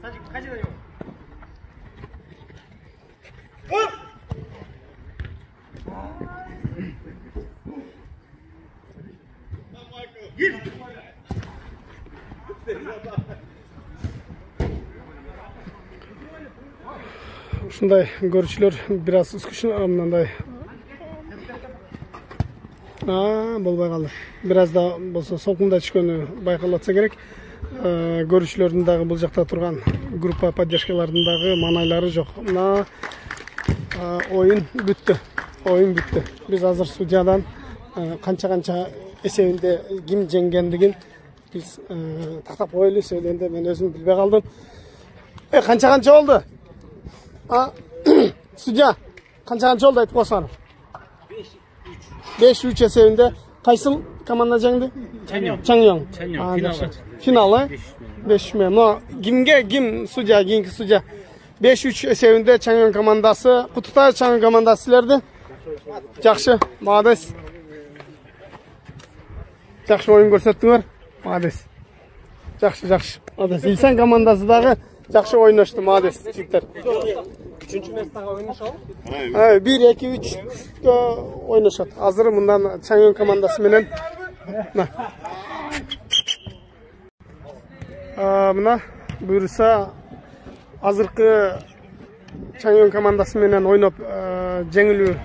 Sancık kaç ediyor? Ушундай көрүүчүлөр бир аз үскүчүн мындай болбой калды. Бир аз да болсо солкунда түшкөнү байкалып атса керек. Көрүүчүлөрдүн дагы бул жакта турган группа поддержкалардын дагы маанайлары жок. Мына оюн бүттү. Оюн бүттү. Биз азыр судьядан канча эсебинде ким жеңгендигин биз тактап коелу. Сөйдөгөндө мен өзүм билбей калдым. Канча болду? Судья, канча oldu айтып койсоңор? 5-3 эсебинде кайсыл команда жеңди? Чаңёң. Финалы 5 менен. Ким судья, кийинки судья? 5-3 эсебинде Чаңёң командасы, Кутутай Чаңёң командасы силерди. Жакшы, молодец. Жакшы оюн көрсөттүңөр. Молодец. Жакшы. Молодец. Илсан командасы дагы жакшы ойношту, молодец, жигиттер. 3-cü mesdaga oynaşalım. 1-2-3 oynaşat. Hazır bundan Чаңёң komandası menен. Mına buyursa azırkı Чаңёң komandası menен oynop жеңилүү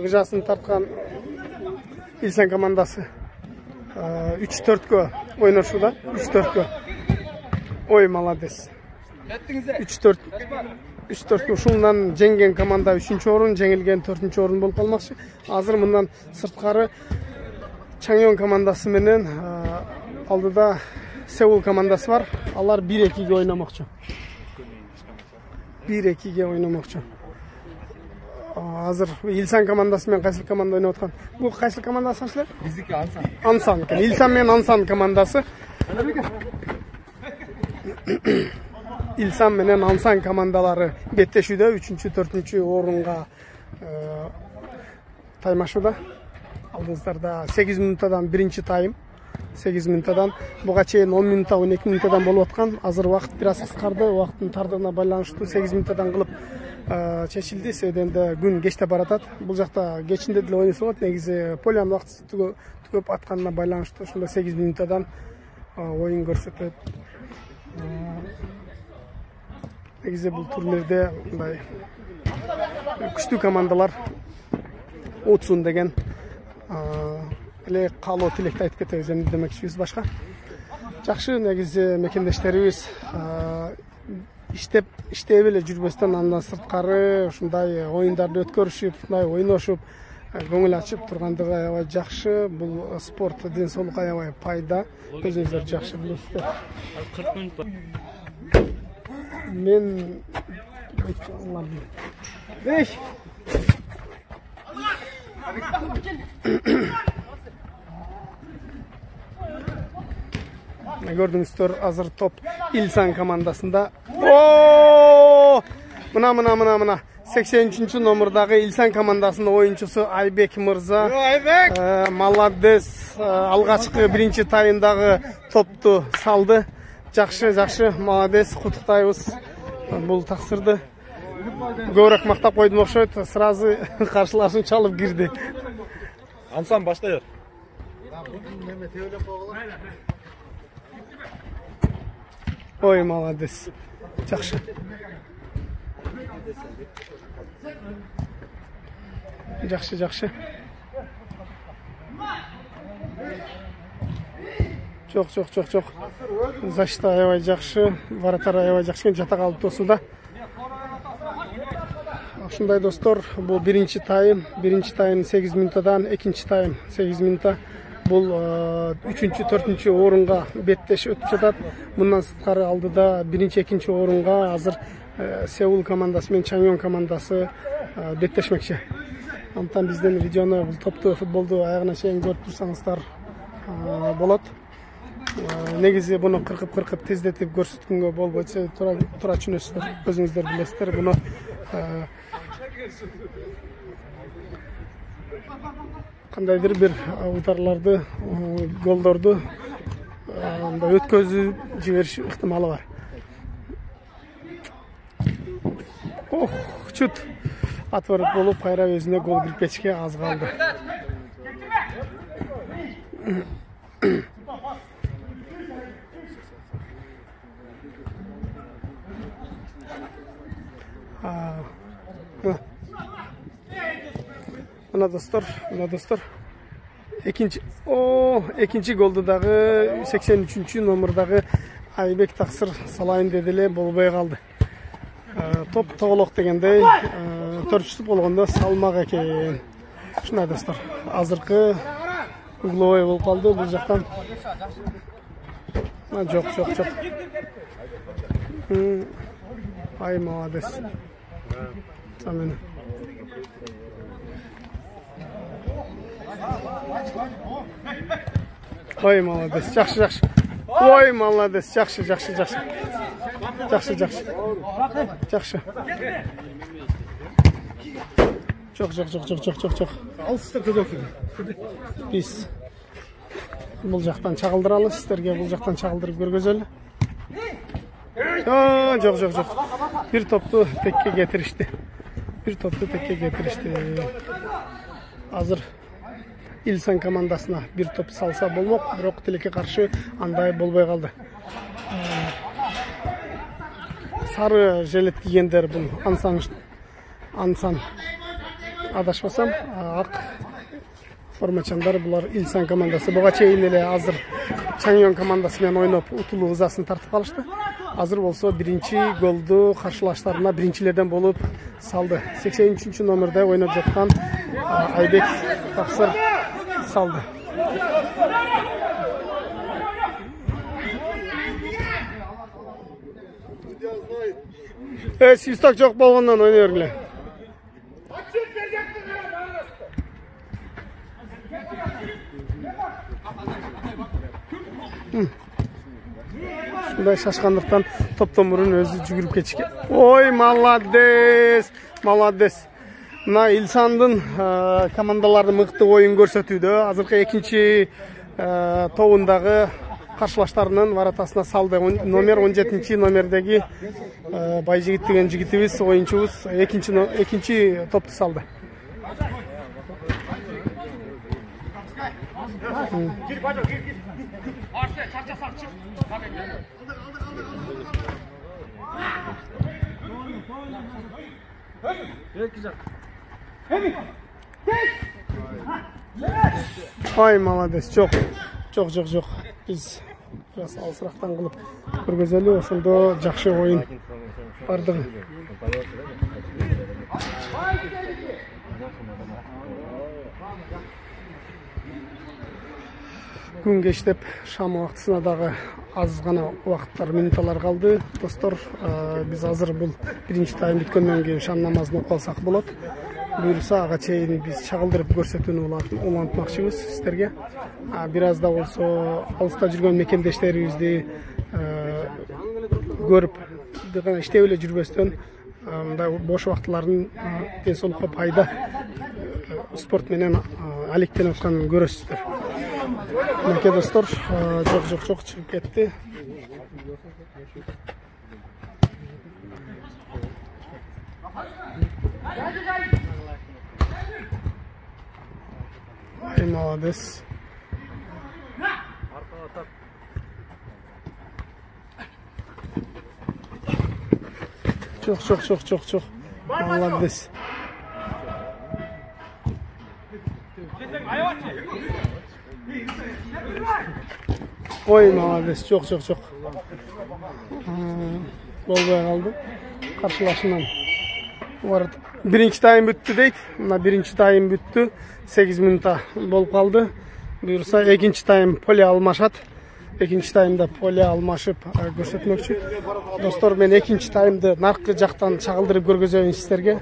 gıjaсын tartkan İlsan komandası 3-4 oynaşuda. 3-4. Oy, молодец. 3-4 ушундан жеңген команда 3-орун, жеңилген 4-орун болуп калмакчы. Азыр мындан сырткары Чаңёң командасы менен алдыда Сеул командасы бар. Алар 1-2 ойномокчу. 1-2 ойномокчу. Азыр Илсан командасы менен кайсыл команда ойноп аткан? Бул кайсыл командасы силер? Bizdeki Ansan. Ансан экен. Илсан менен Ансан командасы. İlsan менен Ансан командалары беттешүүдө 3-4 орунга таймашууда. Алдыңыздарда 8 минутадан биринчи тайм. 8 минутадан буга чейин 10 минута, 12 минутадан болуп аткан. Азыр убакыт бир аз кыскарды, убакыттын тардыгына байланыштуу 8 минутадан кылып чечилди. Себебинде күн кечте баратат. Бул жакта кечинде деле ойносо болот. Негизи полянын убакыты түгөп атканына байланыштуу ошондо 8 минутадан оюн көрсөтөт. Негизи бул турнирде мындай күчтүү командалар отсун деген эле каалоо тилекти айтып кетебиз. Эмне демекчибиз башка? Жакшы, негизи мекендештерибиз иштеп эле жүрбөстөн андан сырткары ушундай оюндарды өткөрүшүп, ушундай ойношуп, көңүл ачып тургандыгы аябай жакшы. Бул спорт ден соолукка аябай пайда. Өзүңүздөр жакшы билесиздер. 40 минут бар. Men 5. Gördüğünüzler hazır top İlsan komandasında. Mına 83. nomerdagi İlsan komandasında oyuncusu Aybek Mırza. Молодец. Алгачкы биринчи тайымдагы топту салды. Жакшы, молодец, куттуктайбыз. Бул таксырды көбүрөөк мактап койдум окшойт. Сразу каршылашын чалып кирди. Ансан баштайыр. Ой, молодец. Жакшы. Жакшы. Жоқ. Защита аябай жакшы, вратар аябай жакшы, жата калып тосуда. Ушундай достор, бул биринчи тайм 8 минутадан, экинчи тайм 8 минута. Бул 3-чү, 4-чү орунга беттеш өтүп жатат. Мындан сырткары алдыда 1-чи, 2-чи орунга азыр Сеул командасы менен Чаңён командасы беттешмекчи. Антан бизден видеону, бул топту, футболду аягына чейин көрүп турсаңыздар болот. Негизи буну кыркып тездетип көрсөткөнгө болбойт. Туура түшүнөсүздөр, өзүңүздөр билесиздер. Буну кандайдыр бир ударларды, голдорду өткөзүп жибериш ыктымалы бар. Чут отворот болуп, кайра өзүнө гол кирип кетишке аз калды. Мына достор, экинчи голду дагы 83-чү номердагы Айбек Таксыр салайын деди эле, болбой калды. Топ тоголок дегендей, төртчүсү болгондо салмак экен. Ушундай достор, азыркы угловой болуп калды бул жактан. Жок. Ай, молодец. Тамин. Ой, молодец. Жакшы. Ой, молодец. Жакшы. Жок. Алыстыр көзөксүн. Биз бул жактан чагылдыралы, сиздерге бул жактан чагылдырып көргөзөлү. Жок. Бир топту текке кетиришти. Азыр Илсан командасына бир топ салса болмок, бирок тилекке каршы андай болбой калды. Сары желет кийгендер бул Ансан адашпасам, ак формачандар булар Илсан командасы. Буга чейин эле азыр Чаңён командасы менен ойноп утулуу ызасын тартып калышты. Азыр болсо биринчи голду каршылаштарына биринчилерден болуп салды. 83-чү номерде ойноп жаткан Айбек Таксыр салды. Свисток жок болгондон ойной бергиле. Шундай шашкандыктан топтон мурун өзү жүгүрүп кетишке. Ой, молодец. Мына Илсандын командалары мыкты оюн көрсөтүүдө. Азыркы экинчи тобундагы каршылаштарынын варатасына салды. Номер 17-чи номердеги Байжигит деген жигитибиз, оюнчубуз экинчи топту салды. Ай, молодец. Жок. Биз biraz алысырактан кылып көргөзөлү, ошондо жакшы оюн бардыгы. Күн кештеп, шам убактысына дагы аз гана убакыттар, минуталар калды. Достор, биз азыр бул биринчи тайм бүткөндөн кийин шам намазын окуп алсак болот. Буюрса ага чейин биз чагылдырып көрсөтүүнү улантмакчыбыз сиздерге. Бир аз да болсо алыста жүргөн мекендештерибизди көрүп, иштеп эле жүрбөстөн мындай бош убактылардын ден соолукка пайда спорт менен алектенип атканын көрөсүздөр. Мынакей достор, жок чыгып кетти. Ай, молодец. Çok. Молодец. Ой, молодец. Çok. Bolbay kaldı. Karşılaşılan. Birinci tayim büttü deyik. Birinci tayim büttü. 8 minuta bol kaldı. Buyursa ikinci tayim poli almaşat. İkinci tayimda poli almaşıp göstermekçi. Dostlar, men ikinci tayimda narkı jaktan çağıldırıp görgözöйүн sizlerge.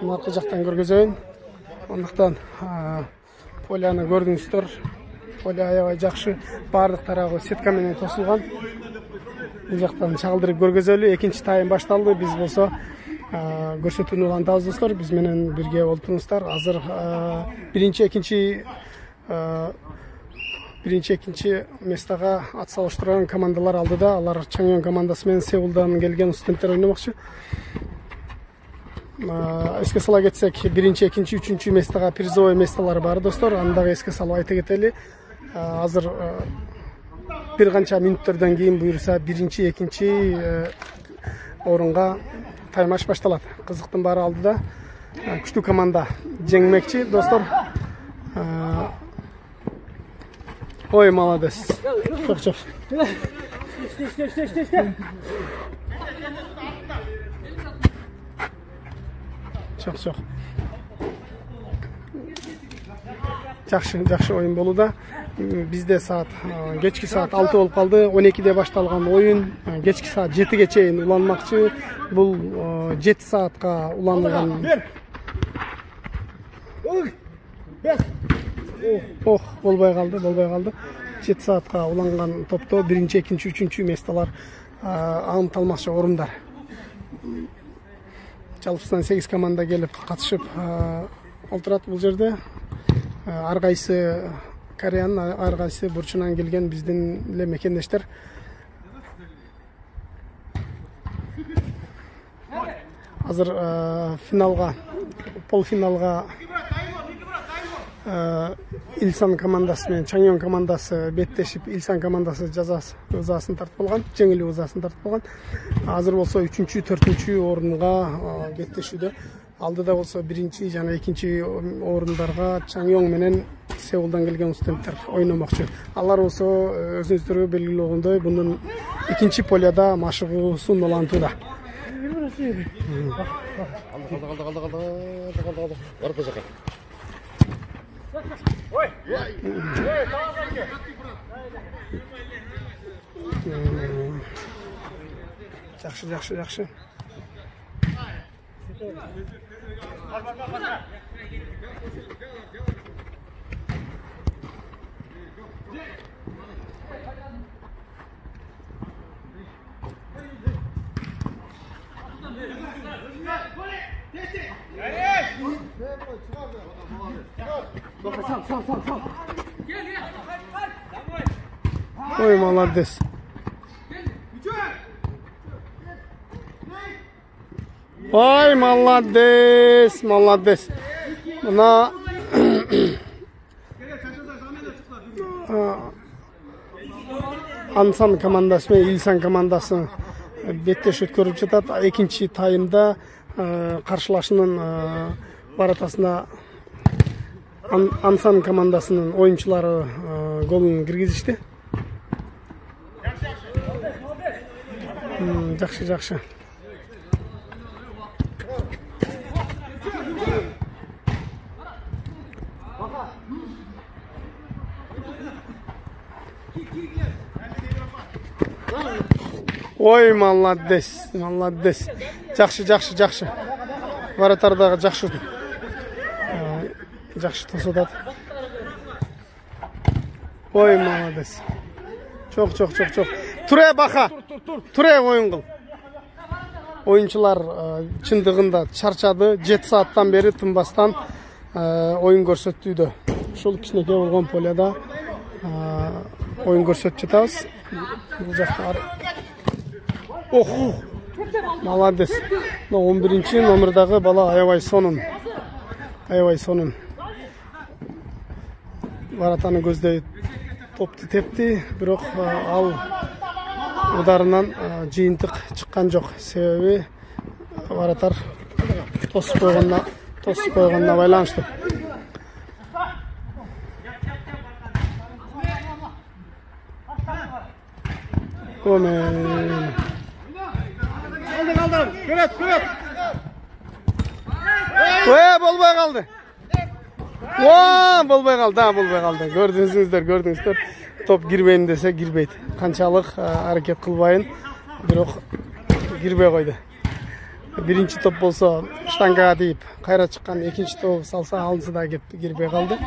Narkı jaktan görgözöйүн. Onduktan poliyani gördüңүздөр. Poli аябай жакшы. Бардык тарабы сетка менен тосулган. Бул жактан чагылдырып көргөзөлү. Экинчи тайм башталды. Биз болсо көрсөтүүнү улантабыз достор. Биз менен бирге олтуруңуздар. Азыр биринчи экинчи местага ат салыштырган командалар алдыда. Алар Чаңён командасы менен Сеулдан келген студенттер ойномокчу. Эске сала кетсек, биринчи, экинчи, үчүнчү местага призовой месталар бар достор. Андагы эске салып айта кетели. Азыр bir kança minutlardan keyin buyursa birinci, ikinci orunga taymaş başladı. Kızıktın bari aldı da küçük komanda jengmekçi dostlar. Oy malades. Çok. Çok. Жақшы ойын болуда. Bizde geçki saat 6 olup kaldı. 12'de baştalgan oyun. Geçki saat 7'ge çeyin ulanmakçı. Bu 7 saatka ulanılgan. Bolbay kaldı. 7 saatka ulangan topto birinci, ikinci, üçüncü mestalar anıtalmakçı orunlar. Çalpısından 8 komanda gelip katışıp olturat bu jerde. Аргайсы Кореянын, аргайсы бурчунан келген биздин эле мекендештер. Азыр полуфиналга Илсан командасы менен Чаңён командасы беттешип, Илсан командасы жазасын тартып алган, жеңил жазасын тартып алган. Азыр болсо 3-чү, 4-чү орунга беттешүүдө. Алдыда болсо биринчи жана экинчи орундарга Чаңён менен Сеулдан келген студенттер ойномокчу. Алар болсо өзүңүздөргө белгилүү болгондой, бунун экинчи полияда машыгуусун улантууда. Жакшы. Ой, молодец. Ой, молодец. Мына Ансан командасы менен Илсан командасы беттеш өткөрүп жатат. Экинчи тайымда каршылашуунун баратасына Ансан командасынын оюнчулары голун киргизишти. Жакшы. Ой, молодец. Жакшы. Варатардагы жакшы тосудат. Ой, молодец. Çok. Туре баха. Туре oyun кыл. Oyuncular чындыгында чарчады. 7 сааттан бери тынбастан oyun көрсөттүүдө. Ушул кичинекей болгон полияда oyun көрсөтүп жатабыз. Бул жакта молодец. 11-ci номердагы бала аябай сонун. Варатаны көздөй топту тепти, бирок ал ударынан жыйынтык чыккан жок. Себеби варатар тосуп койгонуна байланыштуу. Omen. Kaldır. Köret. Bolbay kaldı. Bolbay kaldı. Gördünüzler. Top girmeyin dese girmeydi. Kançalık hareket kılbayın. Biroq girmey koydu. Birinci top bolsa ştangaga deyip kayra çıkan, ikinci top salsa alınsa da girmey kaldı.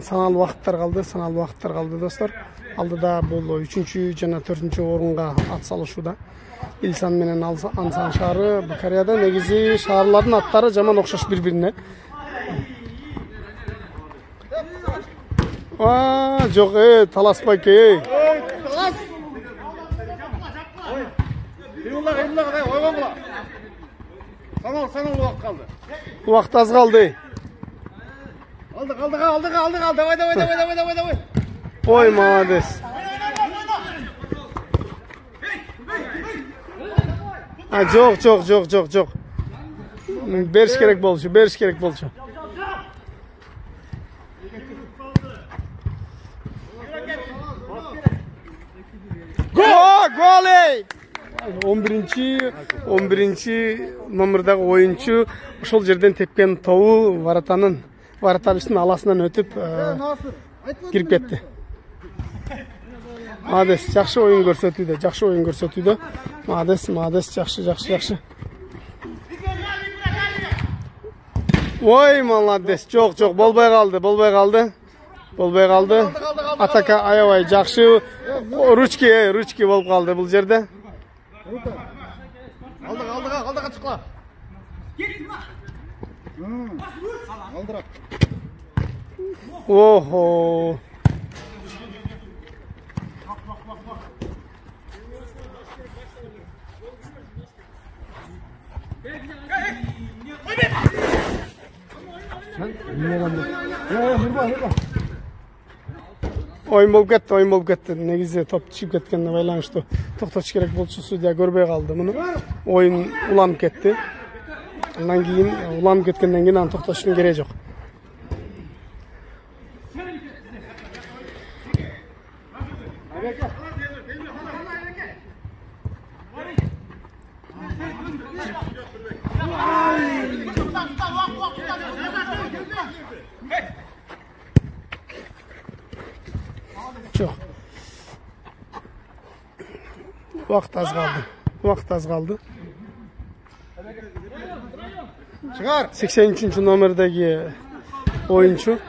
Sanal vaqtlar kaldı dostlar. Aldıda bol 3-cü jana 4-cü orunga at salışuda. İlsan menen Ansan şaары bu Koreяда negizi şaарлардын аттары жаман окшош bir-birine. Жоқ, таласпай ке. Talas. Eyvallah, oygan kula. Sanal vaqt kaldı. Vaqt az kaldı. Aldık. Oyda. Oy молодец. Жоқ. Beriş gerek bolçu. Gol! 11-ci номердagi oyuncu ошол жерден tepken тобу varataliштин alasынан өтүp кирип кетти. Молодец, жакшы oyun көрсөтүүдө. Молодец, жакшы. Ой, молодец. Жок, болбой калды. Атака аябай жакшы. Ручки болуп калды бул жерде. Алдыга чыкла. Алдыра. Охо. Oyun болуп кетти. Негизи топ чыгып кеткенине байланыштуу токтотуш керек болчу, судья көрбөй калды муну. Oyun уланып кетти. Андан кийин уланып кеткенден кийин аны токтотуштун кереги жок. Çok. Vaqt az kaldı. Çıkar. 83. numerdagi oyuncu.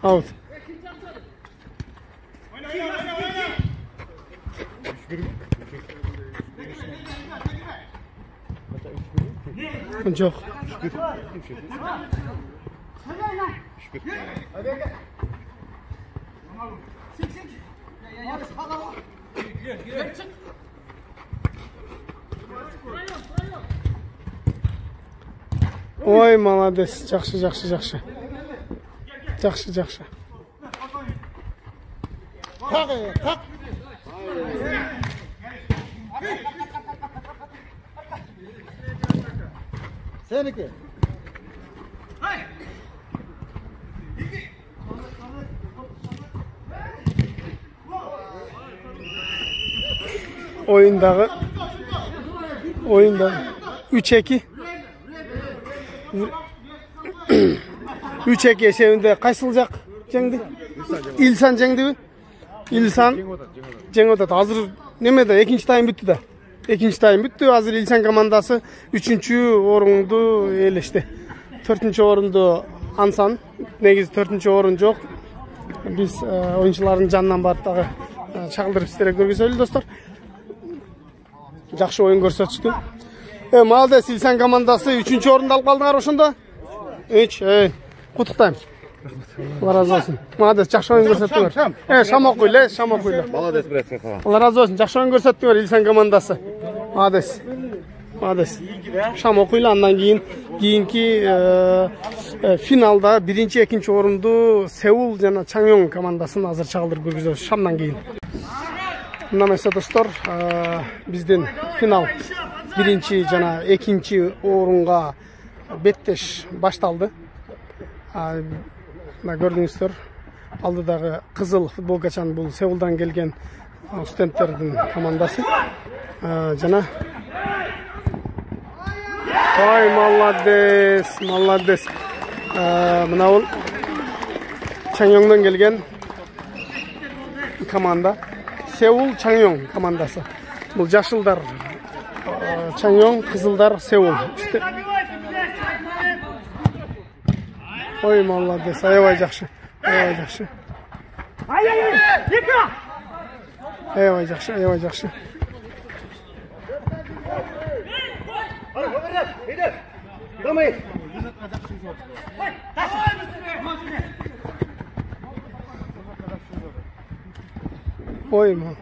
Out. Çok. Oy, молодец. Жақсы. Tak. Seniki. Oyunda 3-2. 3-2 eşeğinde kaçılacak jеңди? İlsan jеңдиби? İlsan жеңип Hazır немеде экинчи тайм бүттү да. Экинчи тайм бүттү. Азыр İlsan командасы 3-чү орунду ээлешти. 4-чү орунду Ansan. Негизи 4-чү орун жок. Биз oyuncuların жанынан барып дагы чагылдырып истерек көргөзөлү достор. Жакшы oyun көрсөтүштү. Молодец, İlsan командасы 3-чү орунду алып калдыңар ошондо. 3. Куттуктайм. Allah razı olsun. Молодец, жакшы oyun көрсөттүңөр. Шам окуйлу. Молодец, брат. Allah razı olsun. Жакшы oyun көрсөттүңөр İlsan командасы. Молодец. Шам окуйлу, андан кийинки финалда 1-2 орунду Сеул жана Чаңён командасын азыр чагылдырып көргөзөбүз шамдан кийин. Мына эмесе достор, биздин финал birinchi жана экинчи орунга беттеш башталды. Мына көрдүңүздөр, алдыдагы кызыл футболкачан бул Сеулдан келген студенттердин командасы. Жана ой, молодец, молодец. Мына бул Чаңёңдон келген команда. Сеул Чаңёң командасы. Бул жашылдар Чаңёң, кызылдар Сеул. Ой, молодец. Аябай жакшы. Аябай жакшы. Аябай жакшы, аябай жакшы. Ой, мал.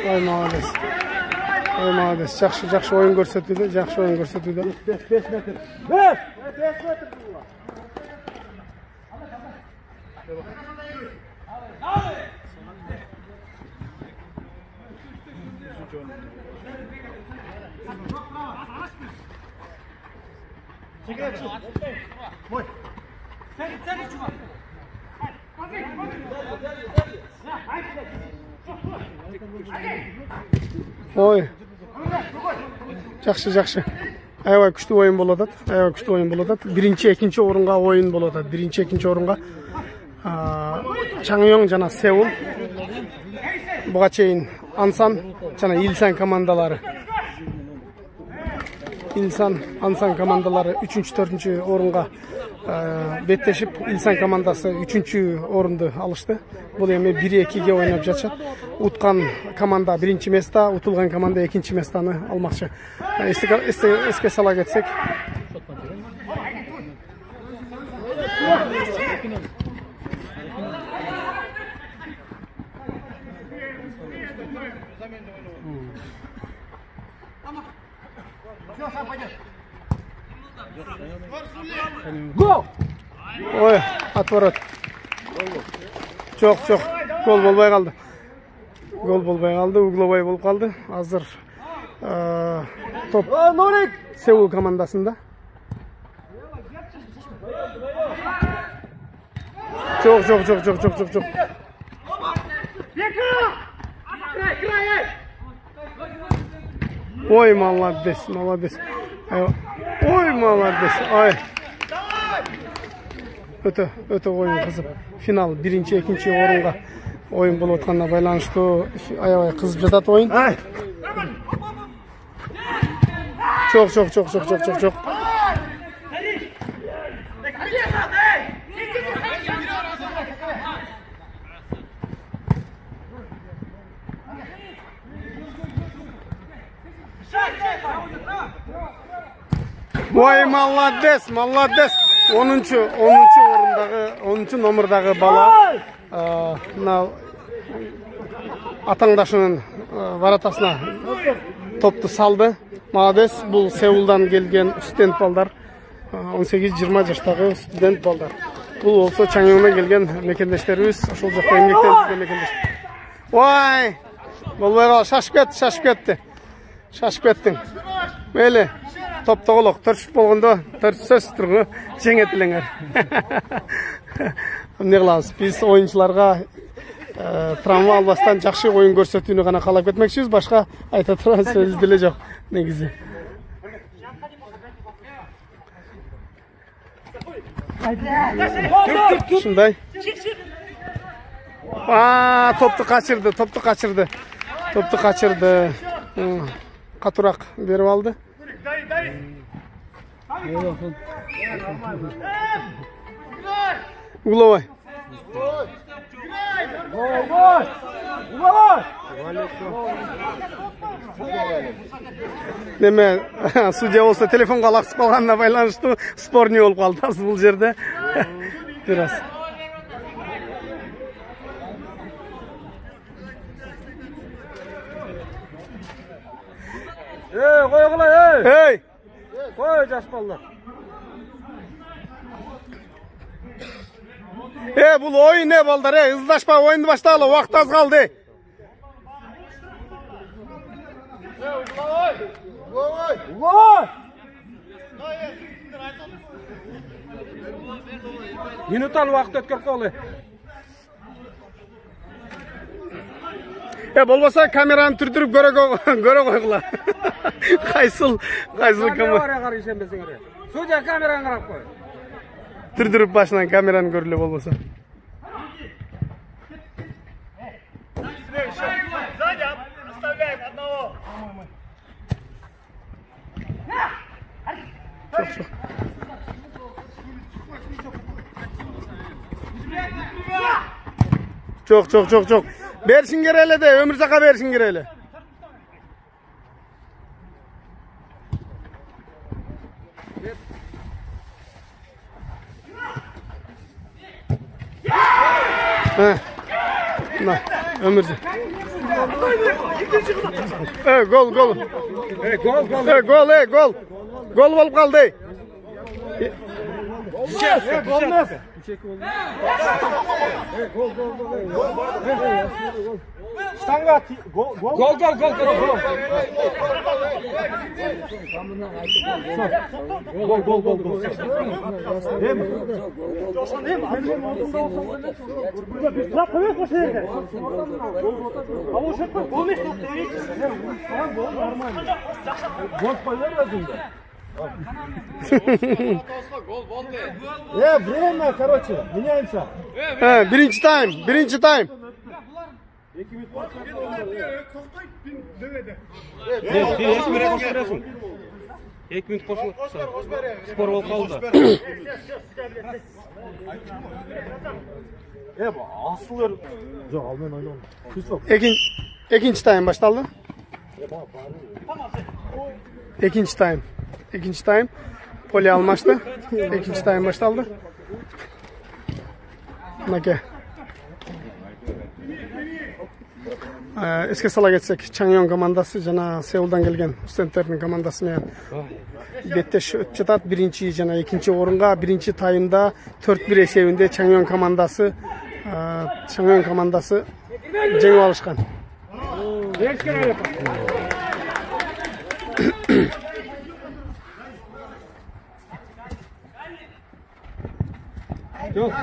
Ой, молодец. Ой, молодец. Жакшы оюн көрсөтүүдө, жакшы оюн көрсөтүүдө. 5 метр. 5 метр. Ой. Жакшы. Аябай күчтүү оюн болуп атат. Аябай күчтүү оюн болуп атат. Биринчи, экинчи орунга оюн болуп атат. Биринчи, экинчи орунга Чаңёң жана Сеул. Буга чейин Ансан жана Илсан командалары. Илсан, Ансан командалары 3-4 орунга беттешип, Илсан командасы 3 орунду алышты. Бул эми 1-2-ге ойноп жатышат. Уткан команда 1-чи место, утулган команда 2-чи местаны алмакчы. Эске сала кетсек. Ой, отворот. Жок. Гол болбой калды. Угловой болуп калды. Азыр топ Сеул командасында. Жок. Ой, молодец. Ой, молодец. Ой. Өтө оюн кызып. Финал 1-чи, 2-чи орунга оюн болуп атканына байланыштуу аябай кызып жатат оюн. Жок. Ой, молодец. 10 номердагы бала атаңдашынын варатасына топту салды. Молодец. Бул Сеулдан келген студент балдар. 18-20 жаштагы студент балдар. Бул болсо Чаңёңдон келген мекендештерибиз. Ошол жакта эмгектенип мекендеш. Ой! Болбой кал, шашып кеттиң. Мейли. Топтоголок 4 болгондо 4 сөз тургу жеңет элеңер. Эмне кылабыз? Биз оюнчуларга травма албастан жакшы оюн көрсөтүүнү гана каалап кетмекчибиз. Башка айта турган сөз деле жок негизи. Ушундай. Топту качырды. Катуураак берип алды. Угловой. Неме, судья болса телефонга лаксып калганына байланыштуу спорный болуп калды бул жерде. Бир аз. Koy, Hey! Koy, жаш балдар. Bul oyun ne balдар, hızlaşma, oyunu başlayalım, vaqt az kaldı. Minutal vaqt o'tkazib qo'ydi. Bo'lmasa kamerani turtirib ko'ra qo'yinglar. Qaysil kamera. qaraysan bizga. Sudya kamerani qarab qo'y. Turtirib başdan kamerani ko'rili bo'lmasa. Çok. Bersin kereyle de, Ömürzak'a bersin kereyle. Ömürzak. Gol. Gol olup kaldı. Olmaz. Stanga gol. Время, короче, меняемся. Birinci time. Ek minut qo'shilib spor bo'lib qoldi. Bu asılır. Yo'q, almen o'ynayman. İkinci time başladı. İkinci time. Poli almıştı. İkinci time başladı. Nake. Eski sala geçsek, Changyon komandası, jana Seul'dan gelgen Ustentler'in komandası men betteş ötüp жатат. Birinci jana ikinci orunga, birinci time'da 4-1 esebinde Changyon komandası jengip alışkan. Yok.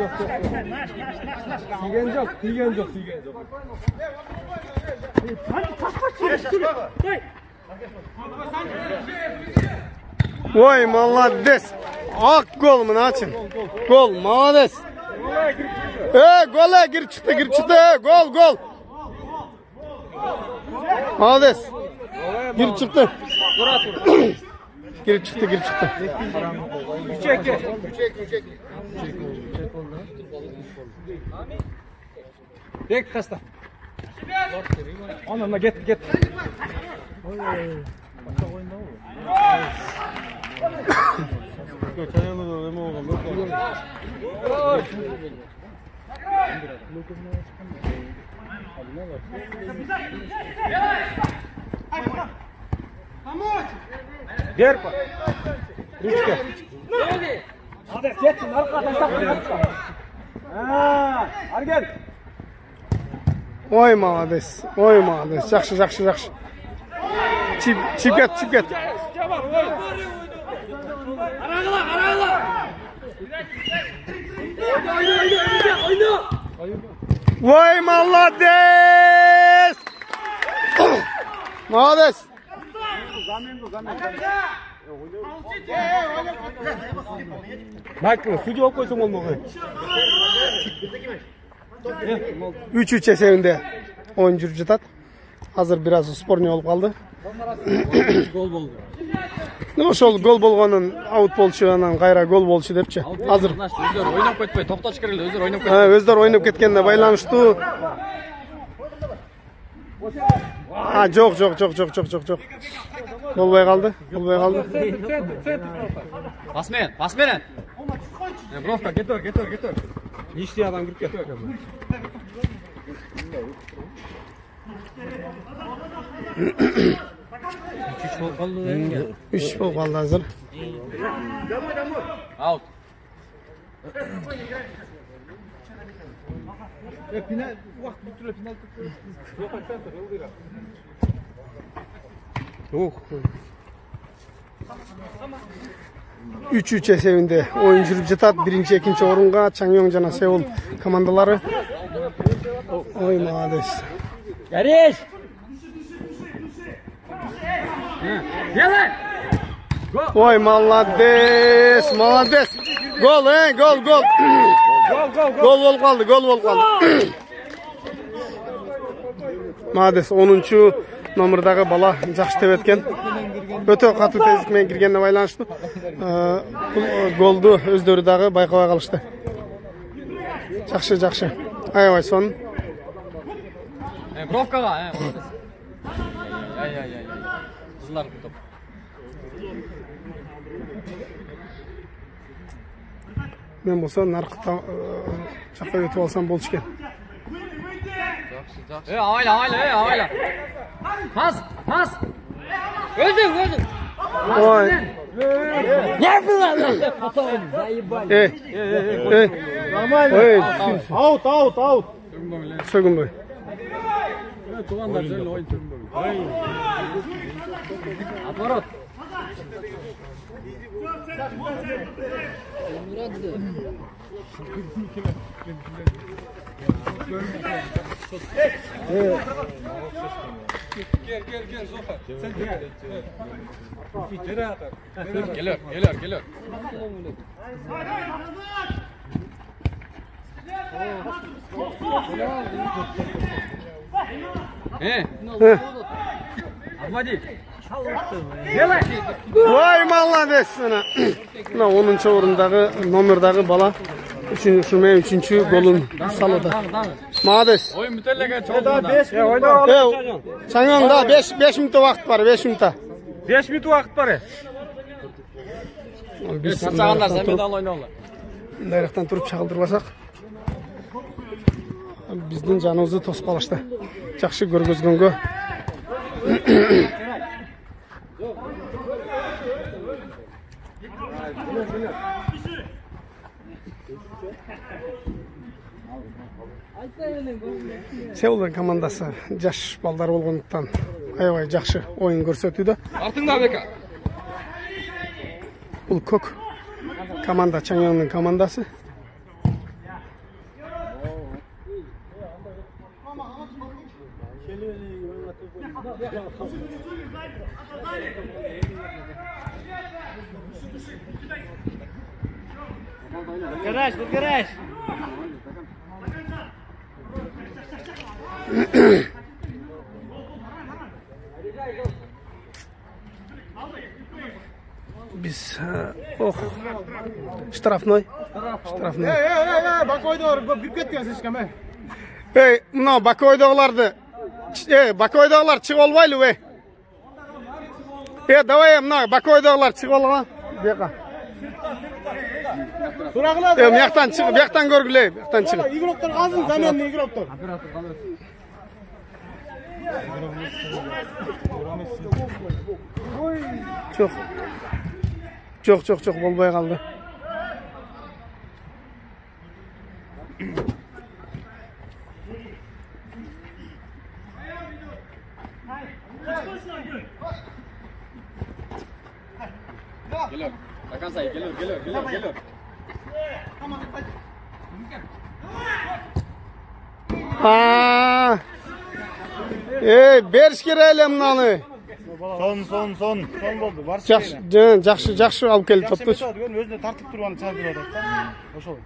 Tiygen yok. Vay молодец. Ak gol mu açın? Gol, молодец. Gole gir çıktı. Gol. Молодец. Gir çıktı. Gir çıktı. Üçek. Bek kasta. Onunla get. Gel. Rüçke. Hadi geçin arkadan sakın. Argen. Oy молодец. Жақсы. Чип кет. Oy молодец. Молодец. Майкл, судья болып қойсаң болмағай. 3-3 esebinde oyun жүріп жатат. Hazır biraz спорный болып қалды. Gol oldu. Ошол гол болгонун аут болчуганан кайра гол болчу депчи. Азыр Өздөрү ойноп кетпей, токтош керек эле, өздөрү ойноп кетти. Өздөрү ойноп кеткенине байланыштуу. Жок. Болбой калды. Пас менен. Бровка, кетер. Лишний адам кирип кетти. 3 болуп калды азыр. Аут. Üç esebinde oyun жүрүп жатат. Birinci, экинчи орунга Чаңёң жана Сеул командалары. Ой, молодец. Гореш! Делай! Ой, молодец, молодец. Гол, гол, гол. Гол болуп калды, гол болуп калды. Молодец, 10-чу номердагы бала жакшы деп эткен. Өтө катуу тездик менен киргенине байланыштуу. Бул голду өздөрү дагы байкабай калышты. Жакшы, жакшы. Аябай сон. Бровкага, Ай. Кызлар топ. Мен болсо наркы жакка өтүп алсам болчу экен. Авайла. Pas. Özüm. Ой. Ne yapıyorsun? Zaybay. Нормально. Аут. Сөгүнбөй. Отворот. Gel Zohar. Sen Gelir. Ahmadi. Делай. Ой, молодец. Мына 10-чу орундагы номердагы бала үчүнчү голун салды. Молодец. Oyun biterlege çok Чаңёңда 5 минут убакыт бар, 5 минут. 5 минут убакыт бар. Биз Сатсагандар sen medal oynadılar. Мындайрактан туруп чагылдырбасак, биздин жаныбызды тосуп калышты. Жакшы көргөзгөнгө. Сеулдун командасы жаш балдар болгондуктан аябай жакшы оюн көрсөтүүдө. Артыңда Бека. Бул көк команда Чаңёңдун командасы. Гараж. Biz штрафной. Бакойдор кирип кеткен слишком. Мына Бакойдогуларды. Бакойдогулар чыгып албайлы. Давай мына Бакойдогулар чыгып алган. Бияка. Сурагыла. Бияктан чыгып, бияктан көргүлө, бияктан чыгып. Игроктор азын, заменный игроктор. Жоқ, болбой калды. Gelir. Hakan say gelir. Бериш керек эле мынаны. Son болду. Жакшы алып келип топтучу. Өзүнө тартып турганы чыгарып берип атат да. Ошол.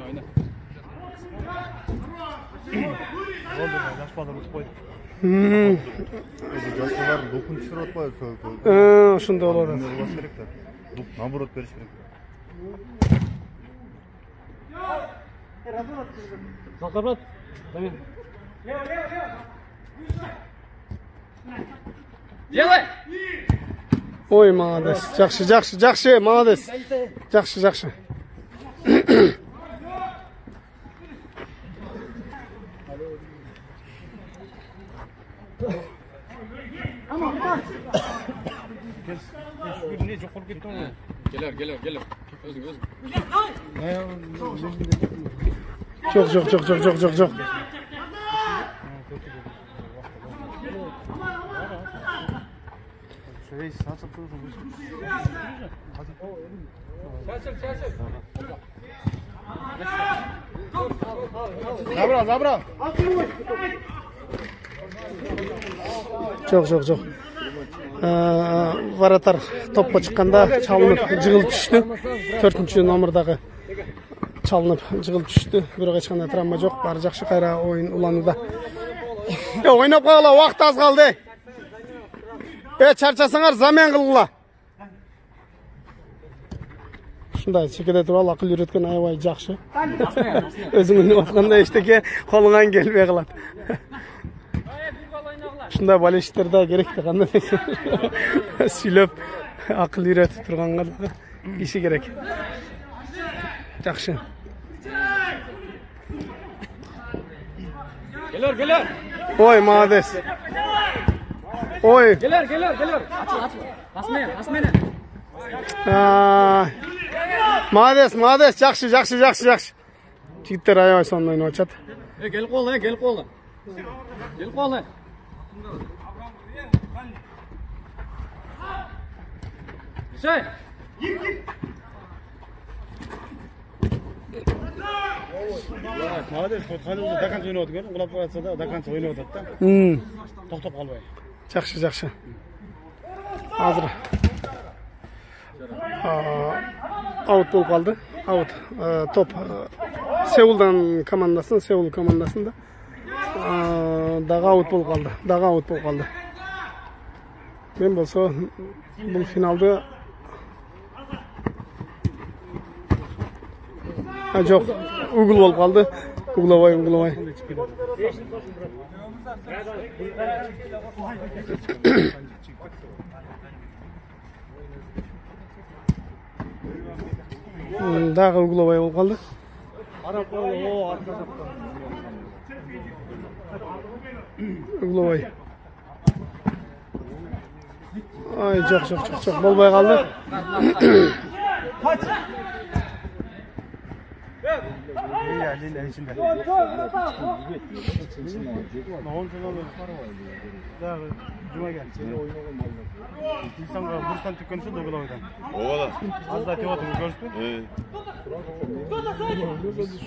Oyna. Oldu, жашпадан утуп койду. Жаштар допун түшүрүп атпайбы? Ошондой болот. Наоборот бериш керек. Салтарбат. Делай. Ой, молодец. Жакшы, молодец. Жакшы. Gelir. Жоқ. Забрал. Жоқ. Варатар топқа шыққанда çalынып жығылып түсті. 4-ші номердағы çalынып жығылып түсті. Бірақ ешқандай травма жоқ. Бары жақсы, қайра ойын улануда. Ойнап қойғыла, уақыт аз қалды. Чарчасаңар, замен қылғыла. Шындай, шекеде туралы ақыл үйреткен аябай жақсы. Өзің ойнап отқанда ештеке қолыңан келбей қалады. Шындай балештерде керекті қандай десе. Сөйлеп ақыл үйретіп тұрғанға да иши керек. Жақсы. Келер. Ой, молодец. Ой. Келер. Асмені. Молодец. Жақсы. Жігіттер аябай сонда ойнап жатады. Кел қолы. Şey. Молодец. Қадымызда даканс ойнап отыр. Құлап қоятса да даканс ойнап отыр да. Тоқтап қалбай. Жақсы. Азыр. Аут болып қалды. Аут. Топ Сеул командасында. Дағы аут болып қалды. Мен болса бұл финалды жоқ, угол болып қалды. Угловой. Дағы угловой болып қалды. Угловой. Ай, жоқ, болбай қалды. İnsanlar bursdan tükkanışı da uygulamadan. Oğlan. Az da tevatını görsün.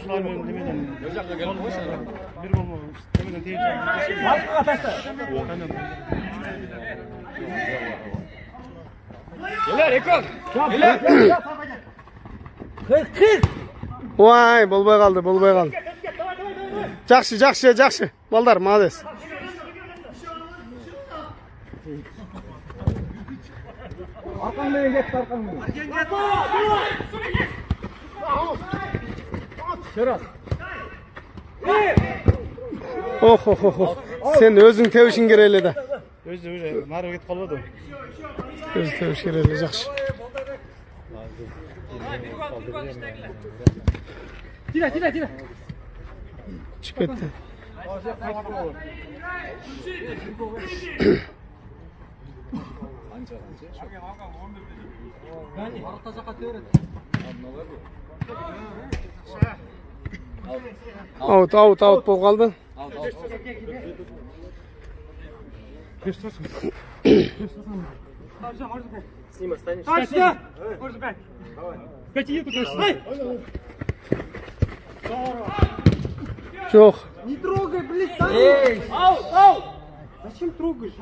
Şunlar benim demeden. Bir olmalı. Demeden teyeceğim. Келер, Ekon. Kır. Vay, bolbay қалды. Жақсы. Балдар, молодец. Arkamdan geç, arkamdan. Şeraz. Oh. Sen özün tevşin gereli de. Özü narı git kalmadı. Özü tevşin gereli, жақсы. Tira. Çık etti. Out болып қалды. Жоқ. Не трогай, блин. Ау. Зачем трогаешь?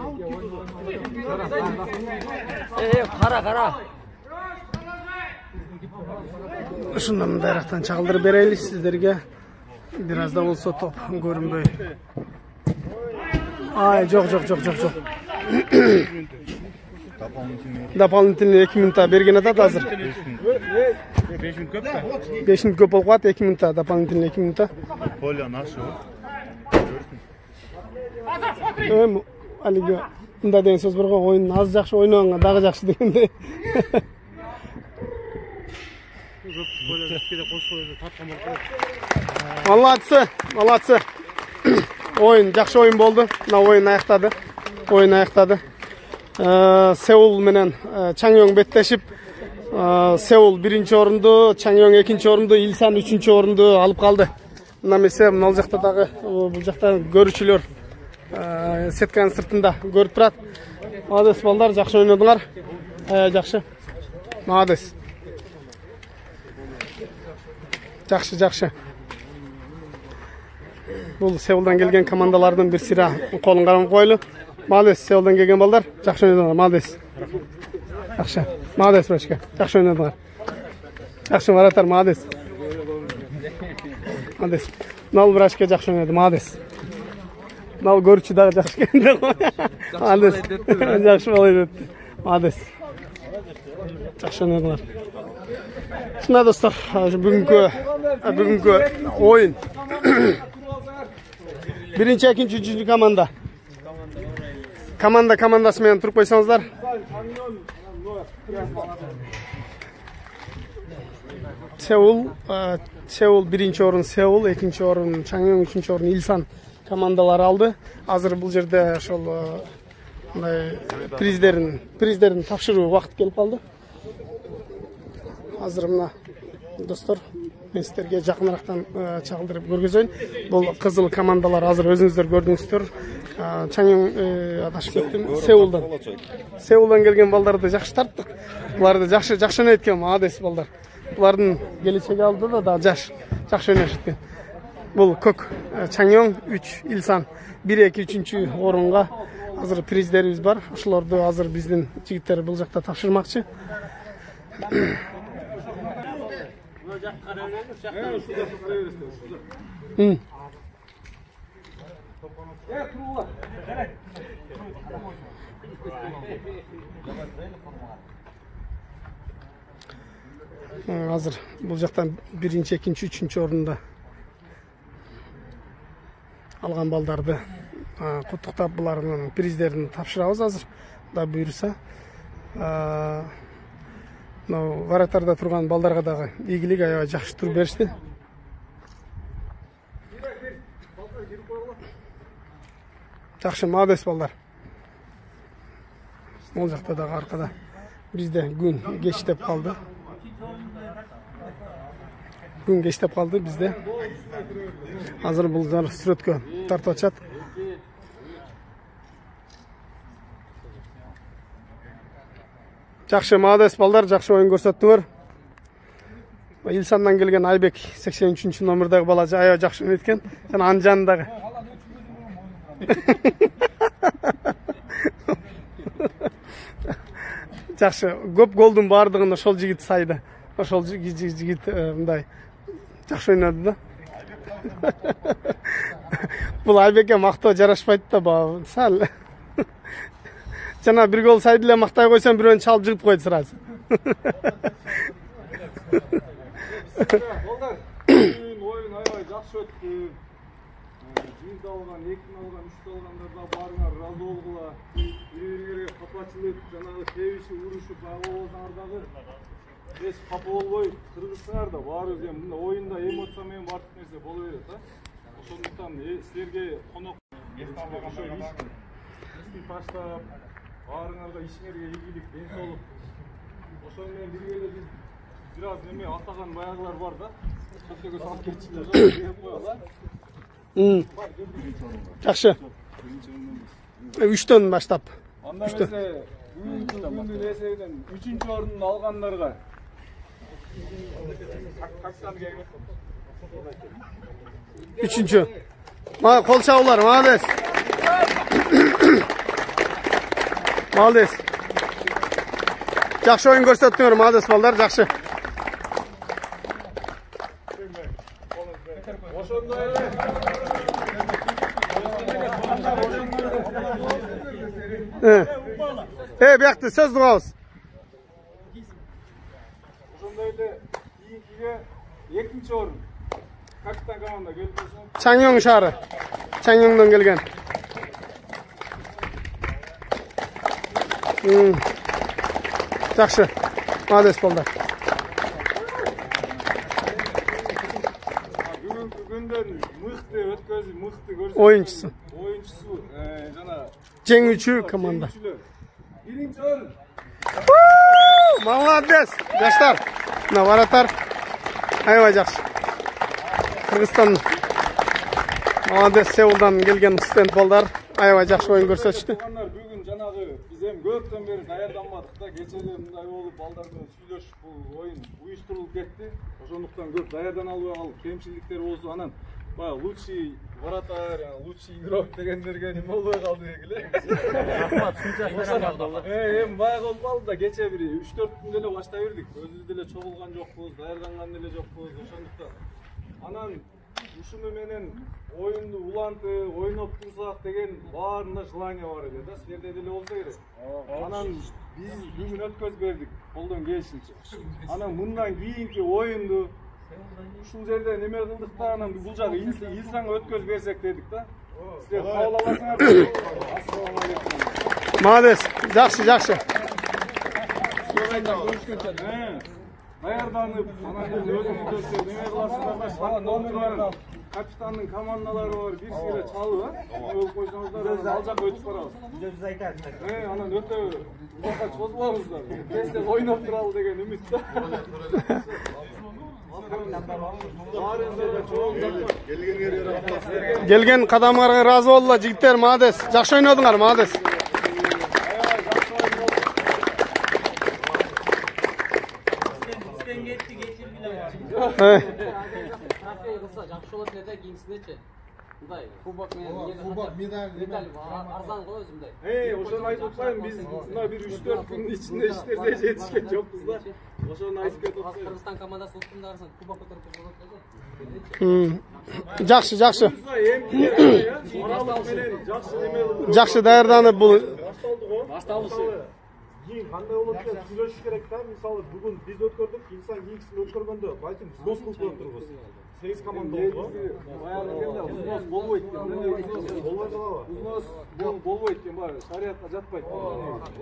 Қара. Шындан дайрақтан чағылдырып берейлік сіздерге. Біразда болса топ көрінбей. Ай, жоқ. Дополнительный 2 минутта берген атады азыр. 5 minut köp da. 5 minut көп болып қалады, 2 минутта, дополнительный 2 минутта. Polya nasıl o? Әлігі мұнда деген сөз бір ғой, ойын аз жақсы ойнағанға дағы жақсы дегенде. Молодцы. Ойын, жақсы ойын болды. Мына ойын аяқтады. Сеул менен Чаңёң беттешіп, Seul 1-орунду, Чаңёң 2-орунду, Илсан 3-орунду алып калды. Мына эмесе мына жакта дагы бул жакта көрүүчүлөр сетканын сыртында көрүп турат. Молодец балдар, жакшы ойнодуңар. Жакшы. Молодец. Жакшы. Бул Сеулдан келген командалардын бир сыра колун кармап койлу. Молодец, Сеулдан келген балдар, жакшы ойнодуңар. Молодец. Жакшы. Молодец, братчка. Жакшы ойнодуңар. Жакшы вратар, молодец. Молодец. Нал братчка жакшы ойноду. Молодец. Нал көрчү дагы жакшы келди. Молодец. Жакшы болду. Молодец. Жакшы ойнодуңар. Шына достор, бүгүнкү оюн. Биринчи, экинчи, үчүнчү команда. Командасы менен туруп койсоңуздар. Сеул 1-орун Сеул, 2-орун Чаңёң, 3-орун Илсан командалары алды. Азыр бул жерде ошол приздерин тапшыруу убакыт келип калды. Азыр мына достор, мен сиздерге жакыныраактан чагылдырып көргөзөйүн. Бул кызыл командалар азыр өзүңүздөр көрдүңүздөр. Чаңёң адашып кеттим. Сеулдан келген балдарды жакшы тарттык. Буларды жакшы ойнойт экен, молодец балдар. Булардын келечеги алдыда да жакшы ойношот экен. Бул көк Чаңёң 3, Илсан 1-2, 3-орунга азыр приздерибиз бар. Ошолорду азыр биздин жигиттер бул жакта тапшырмакчы. Азыр бул жактан 1-чи, 2-чи, 3-орунда алган балдарды куттуктап булардын приздерин тапшырабыз азыр. Да буйруса. Варатарда турган балдарга дагы ийгилик, аябай жакшы тур беришти. Жакшы, молодец балдар. Бул жакта дагы аркада бизде күн кечтеп калды. Бизде. Азыр бул сүрөткө тартып атышат. Жакшы, молодец балдар, жакшы оюн көрсөттүңөр. Илсандан келген Айбек 83 номердagi бала аябай жакшы ойнойт экен. Жана анын жанындагы. Жакшы, көп голдун бардыгын ошол жигит сайды. Ошол жигит мындай жакшы ойноду да. Бул Айбекке мактоо жарашпайт да, сал. Жана бир гол сайды эле мактай койсоң, бирөөнү чалып жигип койду сразу. Балдар, оюн аябай жакшы өттү. 1 алган, 2 алган, 3 алгандар да барыңар разы болгула. Бири-бириге капачылык, жанагы тебиши, урушуп, ага болсаңар дагы эч капа болбой кыргызсыңар да, баарыбыз эми мындай оюнда эмоция менен бардык нерсе боло берет да. Ошондуктан силерге конок ишти таштап, баарыңарга ишиңерге ийгилик, ден соолук. Ошону менен бирге эле биз бир аз неме атаган баягылар бар да. Көтөгө салып кетчилер, деп коела. Жакшы. 3төн баштап. Анда эмесе бүгүнкү эсебинен 3-орунду алгандарга каксан келет. 3-чү. Кол чабуулар, молодец. Молодец. Жакшы оюн көрсөттүңөр, молодец балдар, жакшы. Ошондой эле. Биякты сөз угабыз. Ошондой эле кийинкиге 2-орун. Капитан команда келбесин. Чаңёң шаары. Чаңёңдон келген. Жакшы. Молодец балдар. Бүгүнкү күндөн мыкты өткөзүп, мыкты көрсөтүп. Оюнчусу. Жана жеңүүчү команда. 1-орун. Молодец. Жаштар. Мына варатар. Аябай жакшы. Кыргызстан. Молодец, Сеулдан келген студент балдар. Аябай жакшы оюн көрсөтүштү. Бүгүн жанагы биз эми көптөн бери даярданбадык да, кечеле мындай болуп балдар менен сүйлөшүп бул оюн уюштурулуп кетти. Ошондуктан көп даярдана албай калып, кемчиликтер болсо анан баягы лучший вратарь, лучший игрок дегендерге неме болбой калды беле. Рахмат, сунча Эми баягы болуп калды да, кече бир 3-4 күн деле баштай бердик. Өзүбүз деле чогулган жокпуз, даярданган деле жокпуз. Ошондуктан анан ушуну менен оюнду улантып, ойноп турсак деген баарында желание бар эле да, силерде деле болсо керек. Анан биз бүгүн өткөзүп бердик, колдон келишинче. Анан мындан кийинки оюнду ушул жерде неме кылдык да, анан бул жагы Илсанга өткөзүп берсек дедик да. Силер кабыл аласыңар. Ассалам алейкум. Молодец. Жакшы. Даярданып, анан өзүңүздөр неме кыласыңар, номер бар. Капитандын командалары бар, бир сире чалып, болуп койсоңуздар, ал жака өтүп барабыз. Биз айтабыз. Анан өтө узакка чозбоңуздар. Тез ойноп туралы деген үмүт да. Келген кадамыңарга ыраазы болдула жигиттер, молодец. Жакшы ойнодуңар, молодец. Жақсы болот эле да кийинсинечи. Мындай кубок менен медаль арзан го өзүмдөй. Ошону айтып атпайбы, биз мына бир 3-4 күндүн ичинде иштерде жетишкен жокпуз да. Ошону айтып кетип атпайбы. Кыргызстан командасы уктумда барсаң кубок көтөрүп болот эле. Жакшы. Моралдык менен жакшы неме кылдык. Жакшы даярданып бул Башталышы. Кийин кандай болот деп сүйлөшүш керек да. Мисалы бүгүн биз өткөрдүк, Илсан кийинкисин өткөргөндө балким взнос кылып коюптурбуз. 8 команда болду. Баягы келде взнос болбойт экен. Болбой калабы? Взнос болбойт экен, баягы шариатка жатпайт.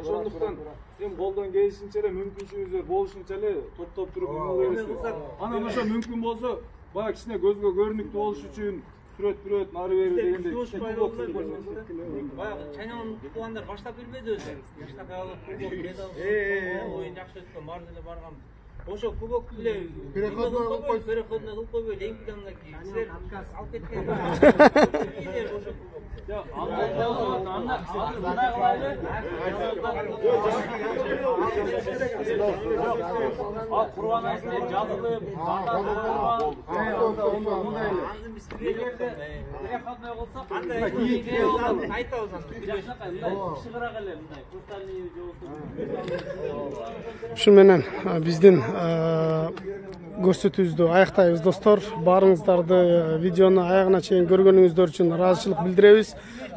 Ошондуктан эми колдон келишинче эле мүмкүнчүлүгүңүздөр болушунча эле топтоп туруп эмелебиз. Анан ошо мүмкүн болсо, баягы кичине көзгө көрүнүктүү болуш үчүн сүрөт нары берүү дегендей. Баягы чайнаган туугандар баштап бербеди өзү. Жаштак алып кубок медал. Оюн жакшы өткөн, баары деле барган. Ошо кубок эле переходной кылып койбой, леңкиден силер алып кеткен. Курбан айсына жазылып, переходной кылсак, айтабыз кишигирак эле мындай хрустальный Ушу менен биздин көрсөтүүбүздү аяктайбыз достор. Баарыңыздарды видеону аягына чейин көргөнүңүздөр үчүн ыраазычылык билдиребиз.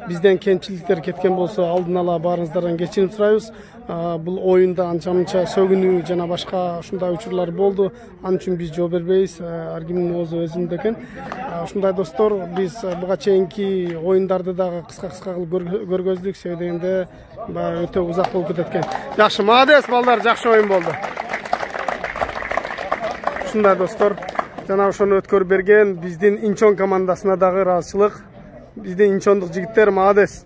Бизден кемчиликтер кеткен болсо алдын ала баарыңыздардан кечирим сурайбыз. Бул оюнда анча-мынча сөгүнүү жана башка ушундай учурлар болду. Ал үчүн биз жооп бербейбиз. Ар кимдин оозу өзүндө экен. Ушундай достор, биз буга чейинки оюндарды дагы кыска кылып көргөздүк. Себеби дегенде өтө узак болуп кетет экен. Жакшы, молодец балдар, жакшы оюн болду. Ушундай достор, жана ошону өткөрүп берген биздин Инчон командасына дагы ыраазычылык. Биздин инчондук жигиттер молодец.